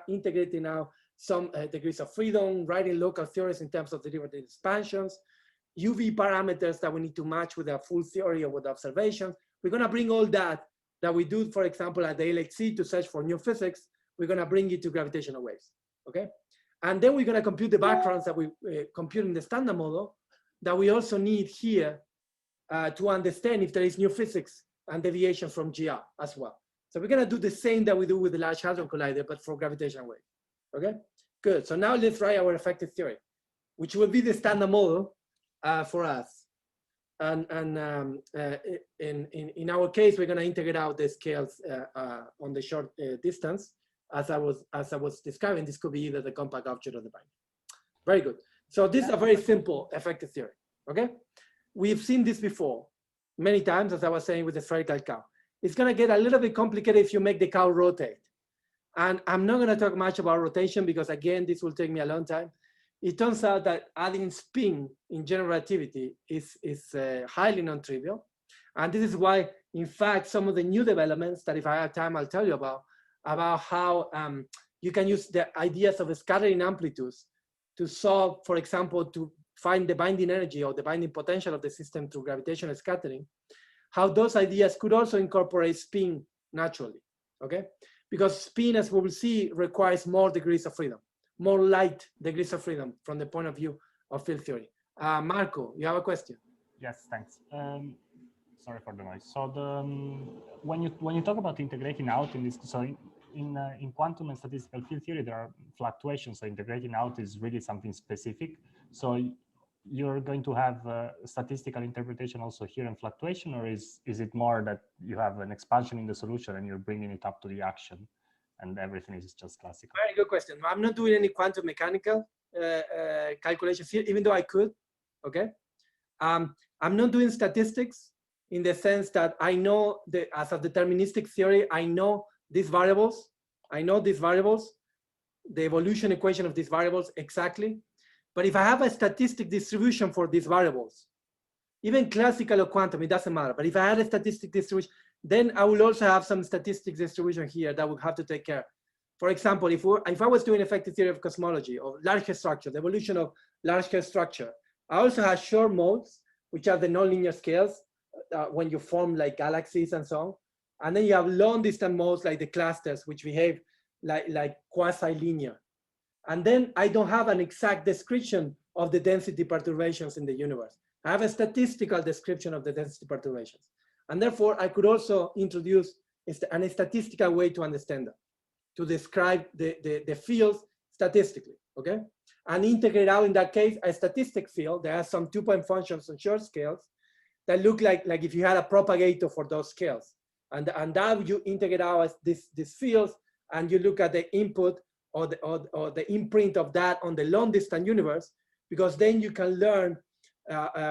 integrating now some degrees of freedom, writing local theories in terms of derivative expansions, UV parameters that we need to match with a full theory or with observations. We're going to bring all that we do, for example, at the LHC to search for new physics. We're going to bring it to gravitational waves, okay? And then we're going to compute the backgrounds that we compute in the standard model that we also need here to understand if there is new physics and deviation from GR as well. So we're going to do the same that we do with the Large Hadron Collider, but for gravitational waves. Okay, good. So now let's write our effective theory, which will be the standard model for us. And in our case, we're going to integrate out the scales on the short distance, as I was describing. This could be either the compact object or the binary. Very good. So this is a very simple effective theory. Okay, we've seen this before many times, as I was saying with the spherical cow. It's going to get a little bit complicated if you make the cow rotate. And I'm not going to talk much about rotation because, again, this will take me a long time. It turns out that adding spin in general relativity is highly non-trivial. And this is why, in fact, some of the new developments that if I have time, I'll tell you about how you can use the ideas of scattering amplitudes to solve, for example, to find the binding energy or the binding potential of the system through gravitational scattering, how those ideas could also incorporate spin naturally, okay? Because spin, as we will see, requires more degrees of freedom, more light degrees of freedom from the point of view of field theory. Marco, you have a question? Yes, thanks. Sorry for the noise. So when you talk about integrating out in this, so in quantum and statistical field theory, there are fluctuations. So integrating out is really something specific. So you're going to have statistical interpretation also here in fluctuation, or is it more that you have an expansion in the solution and you're bringing it up to the action and everything is just classical? Very good question. I'm not doing any quantum mechanical calculations here, even though I could, okay? I'm not doing statistics in the sense that I know, as a deterministic theory, I know these variables, the evolution equation of these variables exactly. But if I have a statistic distribution for these variables, even classical or quantum, it doesn't matter. But if I had a statistic distribution, then I will also have some statistics distribution here that would have to take care. For example, if I was doing effective theory of cosmology or large-scale structure, the evolution of large-scale structure, I also have short modes, which are the nonlinear scales when you form like galaxies and so on. And then you have long-distance modes like the clusters, which behave like quasi-linear. And then I don't have an exact description of the density perturbations in the universe. I have a statistical description of the density perturbations. And therefore, I could also introduce a statistical way to understand them, to describe the fields statistically, okay? And integrate out, in that case, a statistic field. There are some 2-point functions on short scales that look like if you had a propagator for those scales. And that you integrate out these fields, and you look at the input or the imprint of that on the long distance universe, because then you can learn,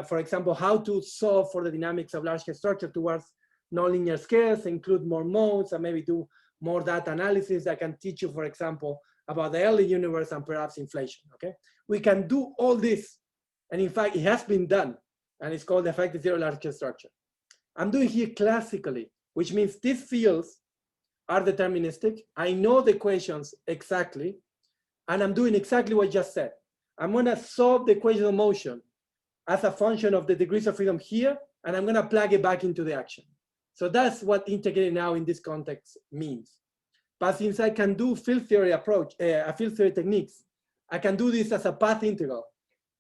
for example, how to solve for the dynamics of large scale structure towards nonlinear scales, include more modes, and maybe do more data analysis that can teach you, for example, about the early universe and perhaps inflation, okay? We can do all this And in fact, it has been done, and it's called the effective zero large-scale structure. I'm doing here classically, which means these fields are deterministic. I know the equations exactly, and I'm doing exactly what I just said. I'm gonna solve the equation of motion as a function of the degrees of freedom here, and I'm gonna plug it back into the action. So that's what integrating now in this context means. But since I can do field theory approach, field theory techniques, I can do this as a path integral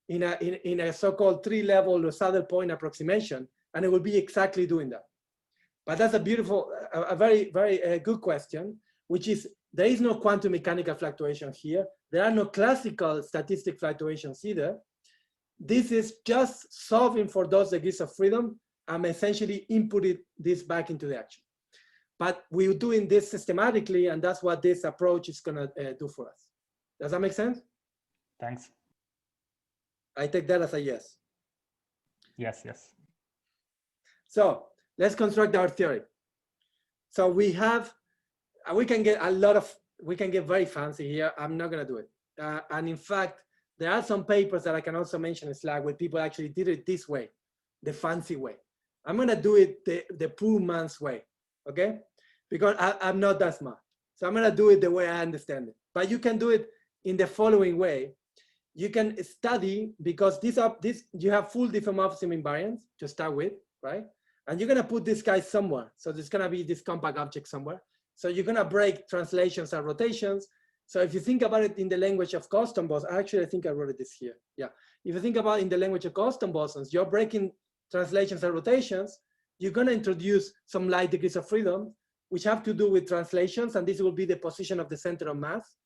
in a so-called 3-level saddle point approximation, and it will be exactly doing that. But that's a beautiful, a very, very good question, which is, there is no quantum mechanical fluctuation here. There are no classical statistic fluctuations either. This is just solving for those degrees of freedom. I'm essentially inputting this back into the action. But we're doing this systematically, and that's what this approach is gonna do for us. Does that make sense? Thanks. I take that as a yes. Yes, yes. So let's construct our theory. So we have, we can get a lot of, we can get very fancy here. I'm not gonna do it. And in fact, there are some papers that I can also mention in Slack where people actually did it this way, the fancy way. I'm gonna do it the poor man's way, okay? Because I'm not that smart. So I'm gonna do it the way I understand it. But you can do it in the following way. You can study, because you have full diffeomorphism invariance to start with, right? And you're gonna put this guy somewhere. So there's gonna be this compact object somewhere. So you're gonna break translations and rotations. So if you think about it in the language of custom bosons, actually I think I wrote this here. Yeah. If you think about it in the language of custom bosons, you're breaking translations and rotations. You're gonna introduce some light degrees of freedom, which have to do with translations, and this will be the position of the center of mass.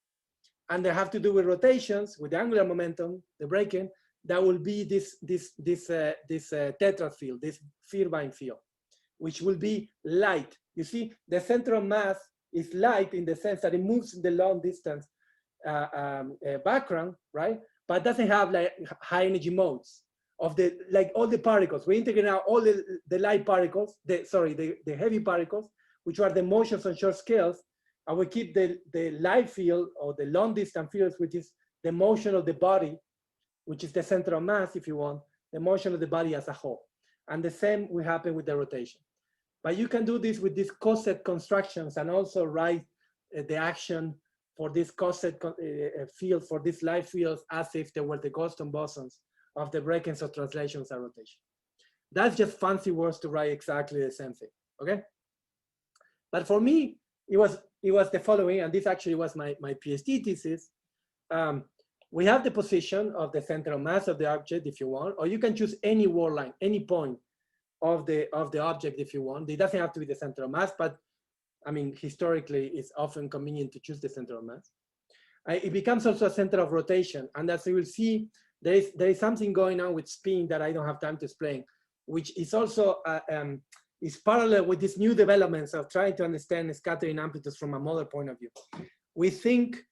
And they have to do with rotations, with the angular momentum, the breaking. That will be this tetrad field, this Firbein field, which will be light. You see, the center of mass is light in the sense that it moves in the long distance background, right? But doesn't have like high energy modes of the, like all the particles. We integrate now all the light particles, the heavy particles, which are the motions on short scales, and we keep the light field or the long distance fields, which is the motion of the body, which is the center of mass, if you want, the motion of the body as a whole. And the same will happen with the rotation. But you can do this with these coset constructions and also write the action for this coset field, for these light fields, as if they were the custom bosons of the breakings of translations and rotation. That's just fancy words to write exactly the same thing, okay? But for me, it was the following, and this actually was my PhD thesis. We have the position of the center of mass of the object, if you want, or you can choose any word line, any point of the object if you want. It doesn't have to be the center of mass, but I mean, historically, it's often convenient to choose the center of mass. It becomes also a center of rotation, and as you will see, there is something going on with spin that I don't have time to explain, which is also is parallel with these new developments of trying to understand scattering amplitudes from a model point of view. We think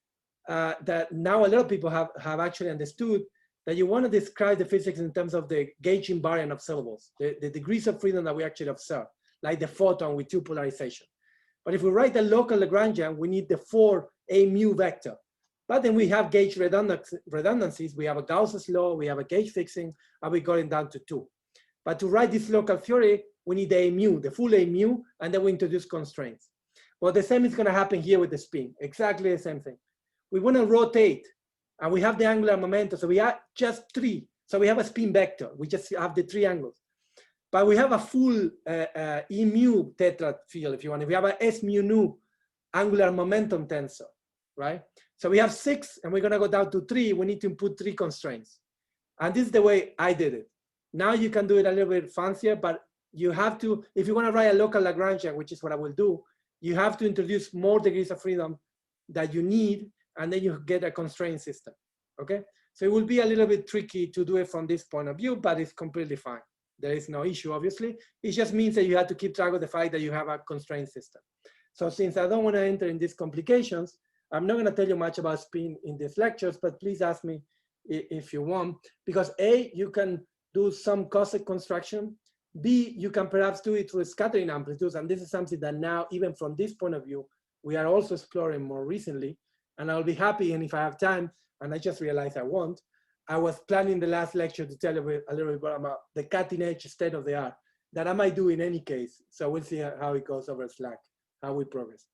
that now a lot of people have actually understood that you want to describe the physics in terms of the gauge invariant observables, the degrees of freedom that we actually observe, like the photon with 2 polarization. But if we write the local Lagrangian, we need the 4A mu vector. But then we have gauge redundancies. We have a Gauss's law, we have a gauge fixing, and we're going down to 2. But to write this local theory, we need the A mu, the full A mu, and then we introduce constraints. Well, the same is going to happen here with the spin, exactly the same thing. We want to rotate, and we have the angular momentum, so we have just 3. So we have a spin vector. We just have the 3 angles. But we have a full E mu tetrad field, if you want. If we have a S mu nu angular momentum tensor, right? So we have 6, and we're going to go down to 3. We need to input 3 constraints. And this is the way I did it. Now you can do it a little bit fancier, but you have to, if you want to write a local Lagrangian, which is what I will do, you have to introduce more degrees of freedom that you need, and then you get a constraint system, okay? So it will be a little bit tricky to do it from this point of view, but it's completely fine. There is no issue, obviously. It just means that you have to keep track of the fact that you have a constraint system. So since I don't want to enter in these complications, I'm not going to tell you much about spin in these lectures, but please ask me if you want, because A, you can do some coset construction. B, you can perhaps do it through scattering amplitudes. And this is something that now, even from this point of view, we are also exploring more recently. And I'll be happy, and if I have time, and I just realized I won't, I was planning the last lecture to tell you a little bit about the cutting edge state of the art that I might do in any case. So we'll see how it goes over Slack, how we progress.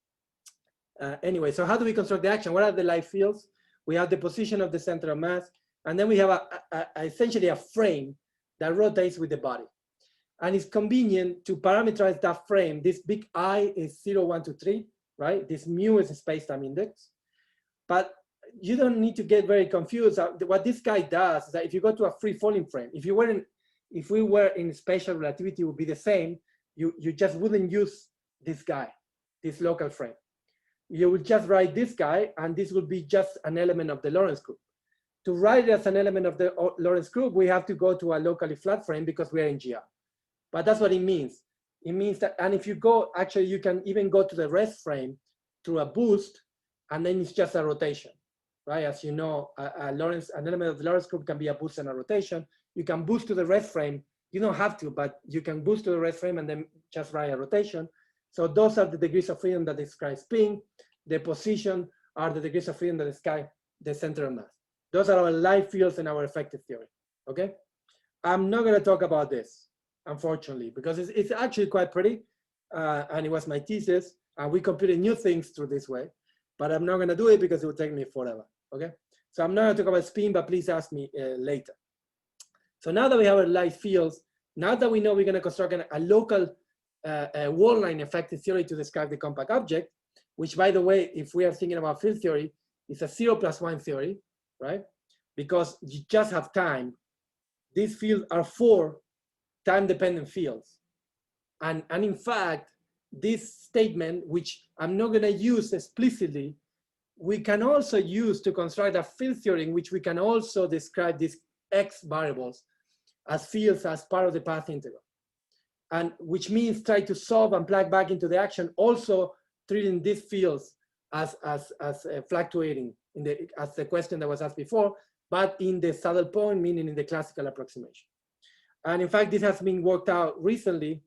Anyway, so how do we construct the action? What are the light fields? We have the position of the center of mass, and then we have essentially a frame that rotates with the body. And it's convenient to parameterize that frame. This big I is 0, 1, 2, 3, right? This mu is a space-time index. But you don't need to get very confused. What this guy does is that if you go to a free-falling frame, if we were in special relativity, it would be the same. You just wouldn't use this guy, this local frame. You would just write this guy, and this would be just an element of the Lorentz group. To write it as an element of the Lorentz group, we have to go to a locally flat frame because we are in GR. But that's what it means. It means that, and if you go, actually, you can even go to the rest frame through a boost, and then it's just a rotation, right? As you know, an element of the Lorentz group can be a boost and a rotation. You can boost to the rest frame. You don't have to, but you can boost to the rest frame and then just write a rotation. So those are the degrees of freedom that describe spin. The position are the degrees of freedom that describe the center of mass. Those are our light fields in our effective theory, okay? I'm not gonna talk about this, unfortunately, because it's actually quite pretty, and it was my thesis, and we computed new things through this way, but I'm not gonna do it because it would take me forever, okay? So I'm not gonna talk about spin, but please ask me later. So now that we have our light fields, now that we know we're gonna construct a local wall line effective theory to describe the compact object, which, by the way, if we are thinking about field theory, it's a 0+1 theory, right? Because you just have time. These fields are 4 time-dependent fields. And in fact, this statement, which I'm not gonna use explicitly, we can also use to construct a field theory in which we can also describe these X variables as fields as part of the path integral. And which means try to solve and plug back into the action, also treating these fields as fluctuating as the question that was asked before, but in the saddle point, meaning in the classical approximation. And in fact, this has been worked out recently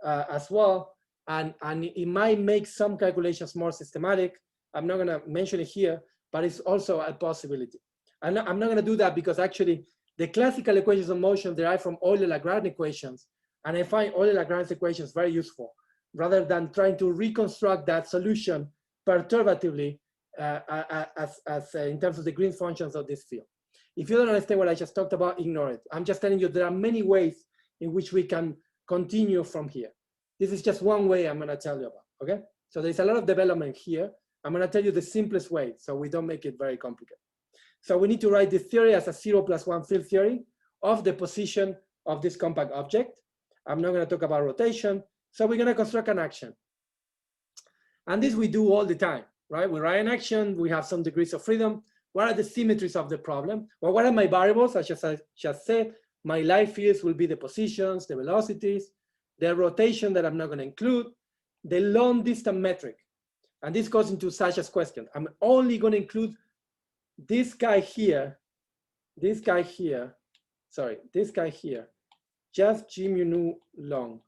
as well, and it might make some calculations more systematic. I'm not gonna mention it here, but it's also a possibility. I'm not gonna do that because actually the classical equations of motion derive from Euler-Lagrange equations, and I find Euler-Lagrange equations very useful, rather than trying to reconstruct that solution perturbatively in terms of the green functions of this field. If you don't understand what I just talked about, ignore it. I'm just telling you there are many ways in which we can continue from here. This is just one way I'm gonna tell you about, okay? So there's a lot of development here. I'm gonna tell you the simplest way so we don't make it very complicated. So we need to write this theory as a 0+1 field theory of the position of this compact object. I'm not gonna talk about rotation. So we're gonna construct an action. And this we do all the time, right? We write an action, we have some degrees of freedom. What are the symmetries of the problem? Well, what are my variables? As I just said, my light fields will be the positions, the velocities, the rotation that I'm not gonna include, the long distance metric. And this goes into Sasha's question. I'm only gonna include this guy here, just G mu nu long,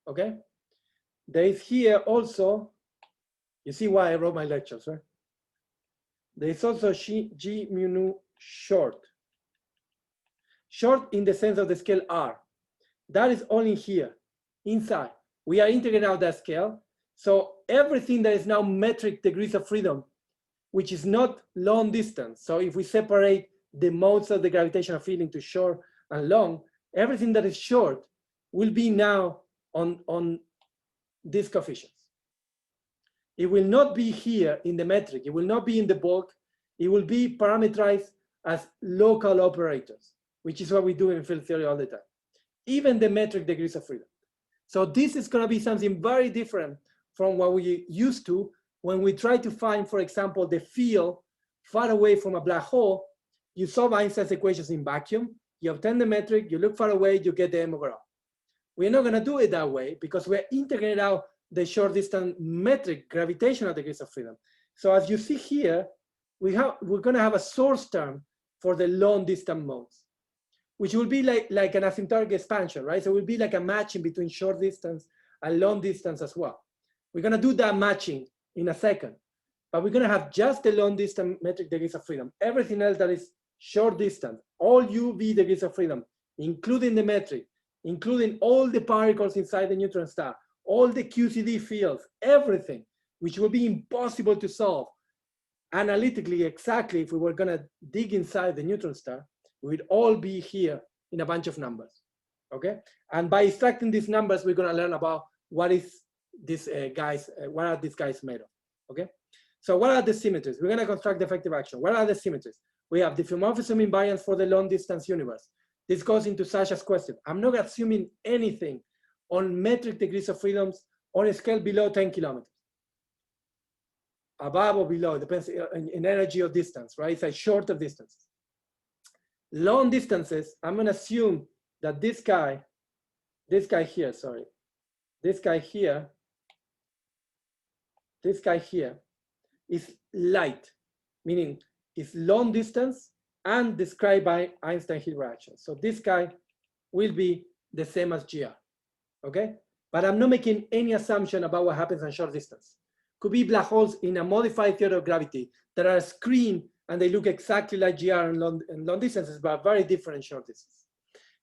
okay? There is here also, you see why I wrote my lectures, right? There is also G mu nu short. Short in the sense of the scale R. That is only here, inside. We are integrating out that scale. So everything that is now metric degrees of freedom, which is not long distance. So if we separate the modes of the gravitational field into short and long, everything that is short will be now on these coefficients. It will not be here in the metric. It will not be in the bulk. It will be parameterized as local operators, which is what we do in field theory all the time. Even the metric degrees of freedom. So this is going to be something very different from what we used to when we try to find, for example, the field far away from a black hole. You solve Einstein's equations in vacuum, you obtain the metric, you look far away, you get the M over R. We're not going to do it that way because we're integrating out the short distance metric gravitational degrees of freedom. So as you see here, we're going to have a source term for the long distance modes, which will be like an asymptotic expansion, right? So it will be like a matching between short distance and long distance as well. We're going to do that matching in a second, but we're going to have just the long distance metric degrees of freedom. Everything else that is short distance, all UV degrees of freedom, including the metric, including all the particles inside the neutron star, all the QCD fields, everything, which will be impossible to solve analytically exactly if we were going to dig inside the neutron star, we would all be here in a bunch of numbers, okay? And by extracting these numbers, we're going to learn about what is this what are these guys made of, okay? So what are the symmetries? We're going to construct the effective action. What are the symmetries? We have diffeomorphism invariance for the long distance universe. This goes into Sasha's question. I'm not assuming anything on metric degrees of freedoms on a scale below 10 kilometers. Above or below, depends in energy or distance, right? It's a shorter distances. Long distances, I'm gonna assume that this guy here is light, meaning it's long distance and described by Einstein-Hill reaction. So this guy will be the same as GR, okay? But I'm not making any assumption about what happens on short distance. Could be black holes in a modified theory of gravity that are screened and they look exactly like GR in long distances, but very different in short distance.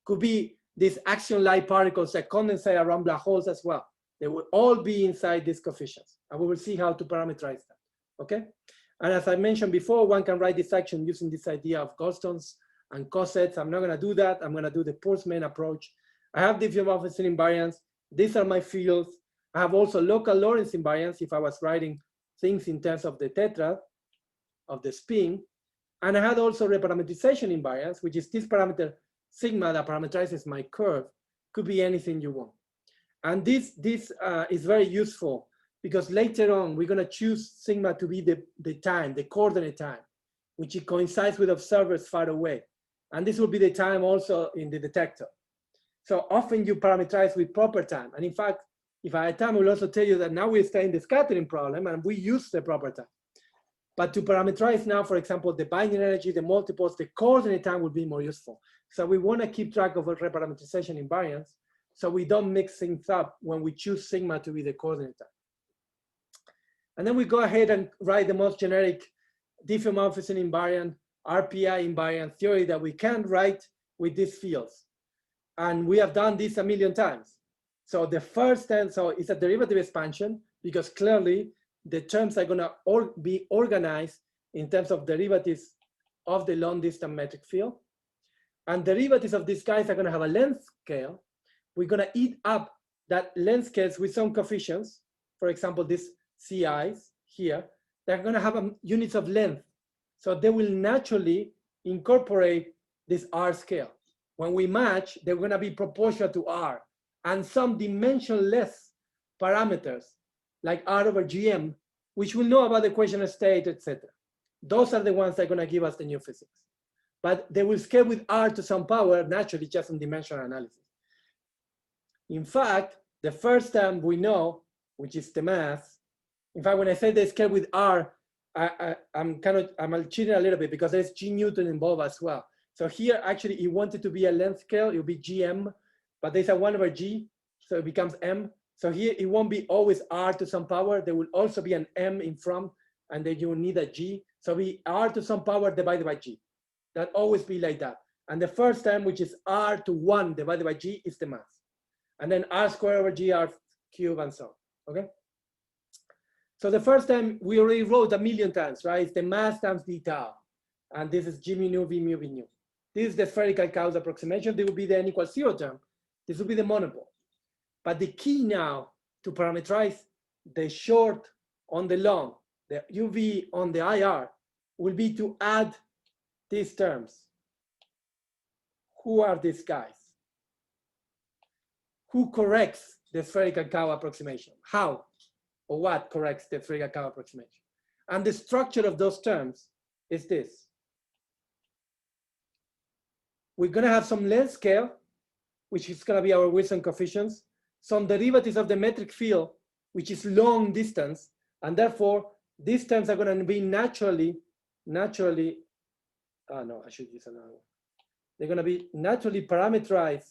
Could be these axion-like particles that condensate around black holes as well. They will all be inside these coefficients, and we will see how to parameterize that, okay? And as I mentioned before, one can write this action using this idea of Goldstones and cosets. I'm not gonna do that. I'm gonna do the Postman approach. I have diffeomorphism invariance. These are my fields. I have also local Lorentz invariance if I was writing things in terms of the tetrad, of the spin. And I had also reparametrization invariance, which is this parameter sigma that parameterizes my curve. Could be anything you want. And this is very useful because later on, we're gonna choose sigma to be the time, the coordinate time, which it coincides with observers far away. And this will be the time also in the detector. So often you parameterize with proper time. And in fact, if I had time, I will also tell you that now we stay in the scattering problem and we use the proper time. But to parameterize now, for example, the binding energy, the multiples, the coordinate time would be more useful. So we want to keep track of a reparametrization invariance so we don't mix things up when we choose sigma to be the coordinate time. And then we go ahead and write the most generic diffeomorphism invariant, RPI invariant theory that we can write with these fields. And we have done this a million times. So the first term, so it's a derivative expansion because clearly the terms are gonna be organized in terms of derivatives of the long distance metric field. And derivatives of these guys are gonna have a length scale. We're gonna eat up that length scales with some coefficients. For example, these CIs here, they're gonna have units of length. So they will naturally incorporate this R scale. When we match, they're gonna be proportional to R. And some dimensionless parameters like R over GM, which we'll know about the equation of state, etc. Those are the ones that are going to give us the new physics. But they will scale with R to some power naturally just in dimensional analysis. In fact, the first term we know, which is the mass, in fact, when I say they scale with R, I'm cheating a little bit because there's G Newton involved as well. So here, actually, it wanted to be a length scale, it will be GM, but there's a 1 over G, so it becomes M. So here, it won't be always R to some power. There will also be an M in front, and then you will need a G. So be R to some power divided by G. That always be like that. And the first term, which is R to 1 divided by G, is the mass. And then R squared over G, R cubed, and so on, okay? So the first term, we already wrote a million times, right? It's the mass times d tau. And this is G mu nu, V mu, V nu. This is the spherical Cow approximation. This will be the n equals 0 term. This will be the monopole. But the key now to parameterize the short on the long, the UV on the IR, will be to add these terms. Who are these guys? Who corrects the spherical Cow approximation? How or what corrects the spherical Cow approximation? And the structure of those terms is this. We're going to have some length scale, which is going to be our Wilson coefficients, some derivatives of the metric field, which is long distance, and therefore these terms are going to be naturally, no, I should use another one. They're going to be naturally parameterized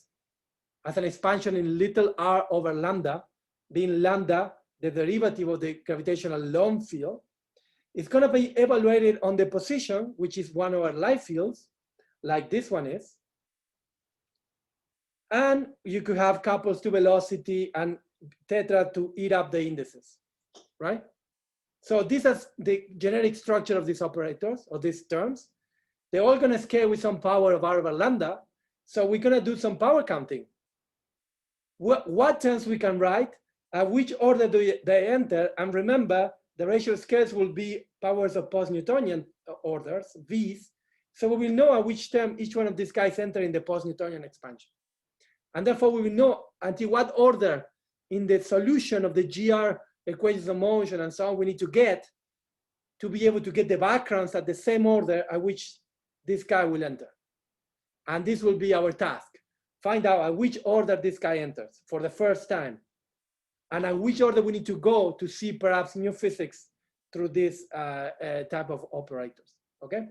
as an expansion in little r over lambda, being lambda the derivative of the gravitational long field. It's going to be evaluated on the position, which is one of our light fields, like this one is. And you could have couples to velocity and tetra to eat up the indices, right? So this is the generic structure of these operators, or these terms. They're all going to scale with some power of r over lambda. So we're going to do some power counting. What terms we can write, which order do they enter, and remember, the ratio scales will be powers of post-Newtonian orders, V's. So we will know at which term each one of these guys enter in the post-Newtonian expansion. And therefore, we will know until what order in the solution of the GR equations of motion and so on we need to get to be able to get the backgrounds at the same order at which this guy will enter. And this will be our task. Find out at which order this guy enters for the first time, and at which order we need to go to see perhaps new physics through this type of operators, okay?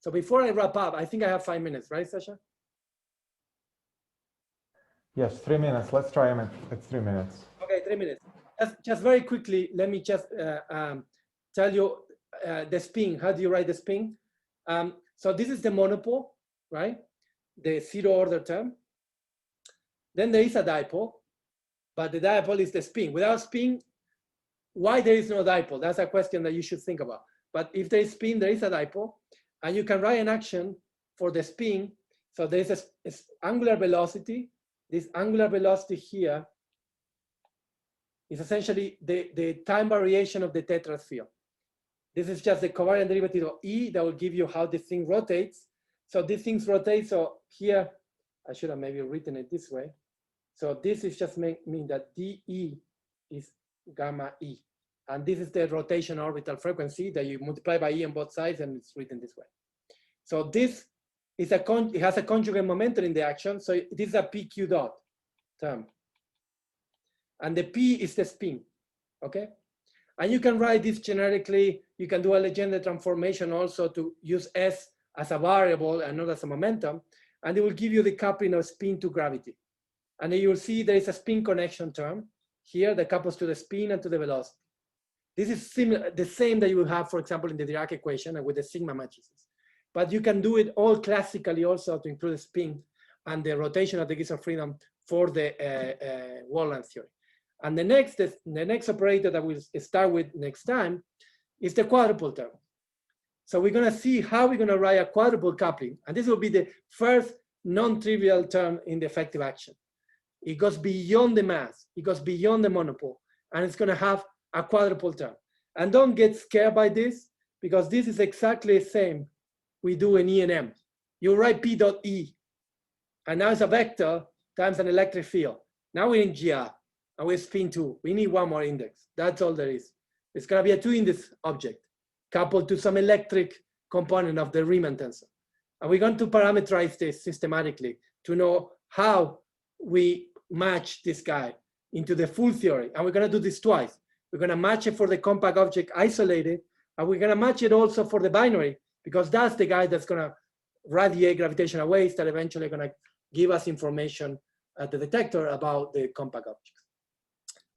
So before I wrap up, I think I have 5 minutes, right, Sasha? Yes, 3 minutes. Let's try them at 3 minutes. Okay, 3 minutes. Just very quickly, let me just tell you the spin. How do you write the spin? So this is the monopole, right? The zero order term. Then there is a dipole, but the dipole is the spin. Without spin, why there is no dipole? That's a question that you should think about. But if there is spin, there is a dipole, and you can write an action for the spin. So there is a angular velocity. This angular velocity here is essentially the time variation of the tetrad field. This is just the covariant derivative of E that will give you how this thing rotates. So these things rotate. So here, I should have maybe written it this way. So this is just mean that dE is gamma E. And this is the rotation orbital frequency that you multiply by E on both sides, and it's written this way. So this is it has a conjugate momentum in the action. So this is a PQ dot term. And the P is the spin, okay? And you can write this generically. You can do a Legendre transformation also to use S as a variable and not as a momentum. And it will give you the coupling of spin to gravity. And then you'll see there is a spin connection term here that couples to the spin and to the velocity. This is similar, the same that you will have, for example, in the Dirac equation and with the sigma matrices. But you can do it all classically also to include the spin and the rotation of degrees of freedom for the Wall-length theory. And the next operator that we'll start with next time is the quadruple term. So we're going to see how we're going to write a quadruple coupling. And this will be the first non-trivial term in the effective action. It goes beyond the mass. It goes beyond the monopole. And it's going to have a quadruple term. And don't get scared by this, because this is exactly the same we do in E and M. You write P dot E. And now it's a vector times an electric field. Now we're in GR. And we spin 2. We need one more index. That's all there is. It's going to be a 2-index object coupled to some electric component of the Riemann tensor. And we're going to parameterize this systematically to know how we match this guy into the full theory. And we're going to do this twice. We're going to match it for the compact object isolated, and we're going to match it also for the binary, because that's the guy that's going to radiate gravitational waves that eventually are going to give us information at the detector about the compact objects.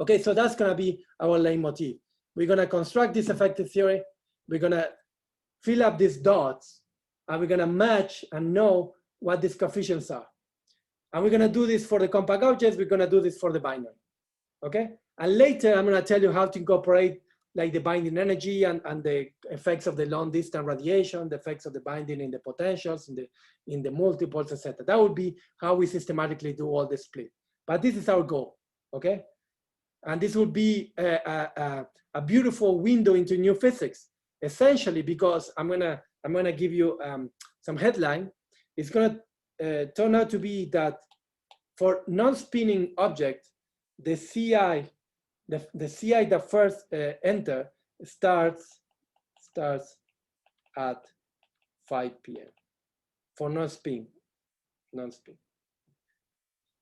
Okay, so that's going to be our leitmotif. We're going to construct this effective theory. We're going to fill up these dots, and we're going to match and know what these coefficients are. And we're going to do this for the compact objects. We're going to do this for the binary. Okay, and later I'm going to tell you how to incorporate like the binding energy and the effects of the long distance radiation, the effects of the binding in the potentials, in the multiples, etc. That would be how we systematically do all the split. But this is our goal. Okay. And this will be a beautiful window into new physics, essentially, because I'm gonna give you some headline. It's gonna turn out to be that for non-spinning object, the CI that first enter starts at 5 p.m. for non-spin.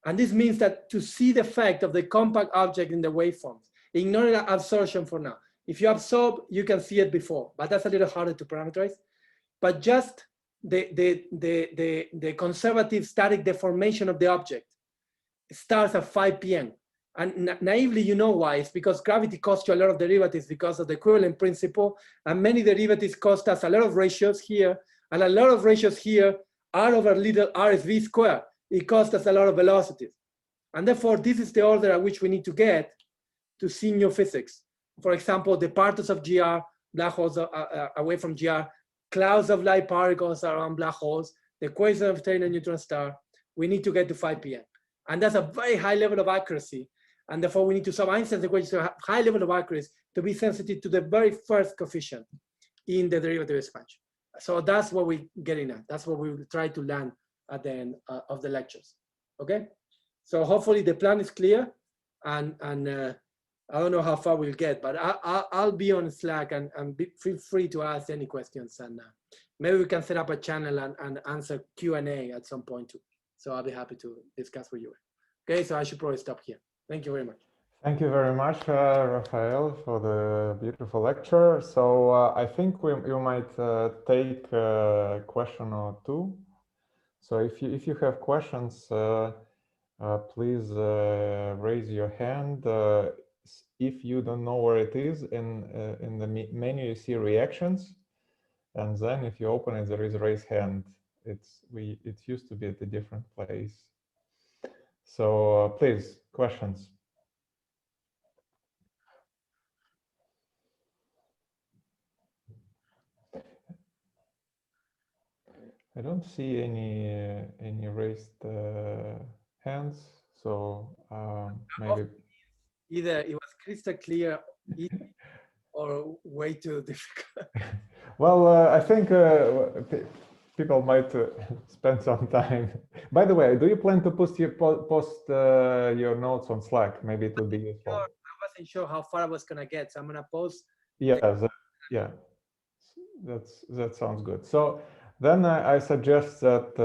And this means that to see the effect of the compact object in the waveforms, ignore the absorption for now. If you absorb, you can see it before, but that's a little harder to parameterize. But just the conservative static deformation of the object starts at 5 p.m. And naively, you know why. It's because gravity costs you a lot of derivatives because of the equivalent principle, and many derivatives cost us a lot of ratios here, and a lot of ratios here, r over little r is v squared. It costs us a lot of velocities. And therefore, this is the order at which we need to get to see new physics. For example, the particles of GR, black holes away from GR, clouds of light particles around black holes, the equation of a neutron star. We need to get to 5 p.m. And that's a very high level of accuracy. And therefore, we need to solve Einstein's equation to a high level of accuracy to be sensitive to the very first coefficient in the derivative expansion. So that's what we're getting at. That's what we will try to land at the end of the lectures. Okay? So hopefully the plan is clear. And I don't know how far we'll get, but I'll be on Slack and feel free to ask any questions. And maybe we can set up a channel and answer Q&A at some point too. So I'll be happy to discuss with you. Okay, so I should probably stop here. Thank you very much. Thank you very much, Raphael, for the beautiful lecture. So I think you might take a question or two. So if you have questions, please raise your hand. If you don't know where it is, in the menu you see reactions, and then if you open it, there is raise hand. It used to be at a different place. So please, questions. I don't see any raised hands, so maybe either it was crystal clear or way too difficult. Well, I think people might spend some time. By the way, do you plan to post your notes on Slack? Maybe it would be useful. I wasn't sure how far I was gonna get, so I'm gonna post. Yeah, yeah, that sounds good. So then I suggest that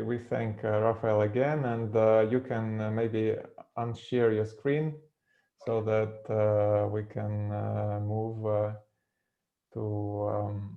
we thank Raphael again, and you can maybe unshare your screen so that we can move to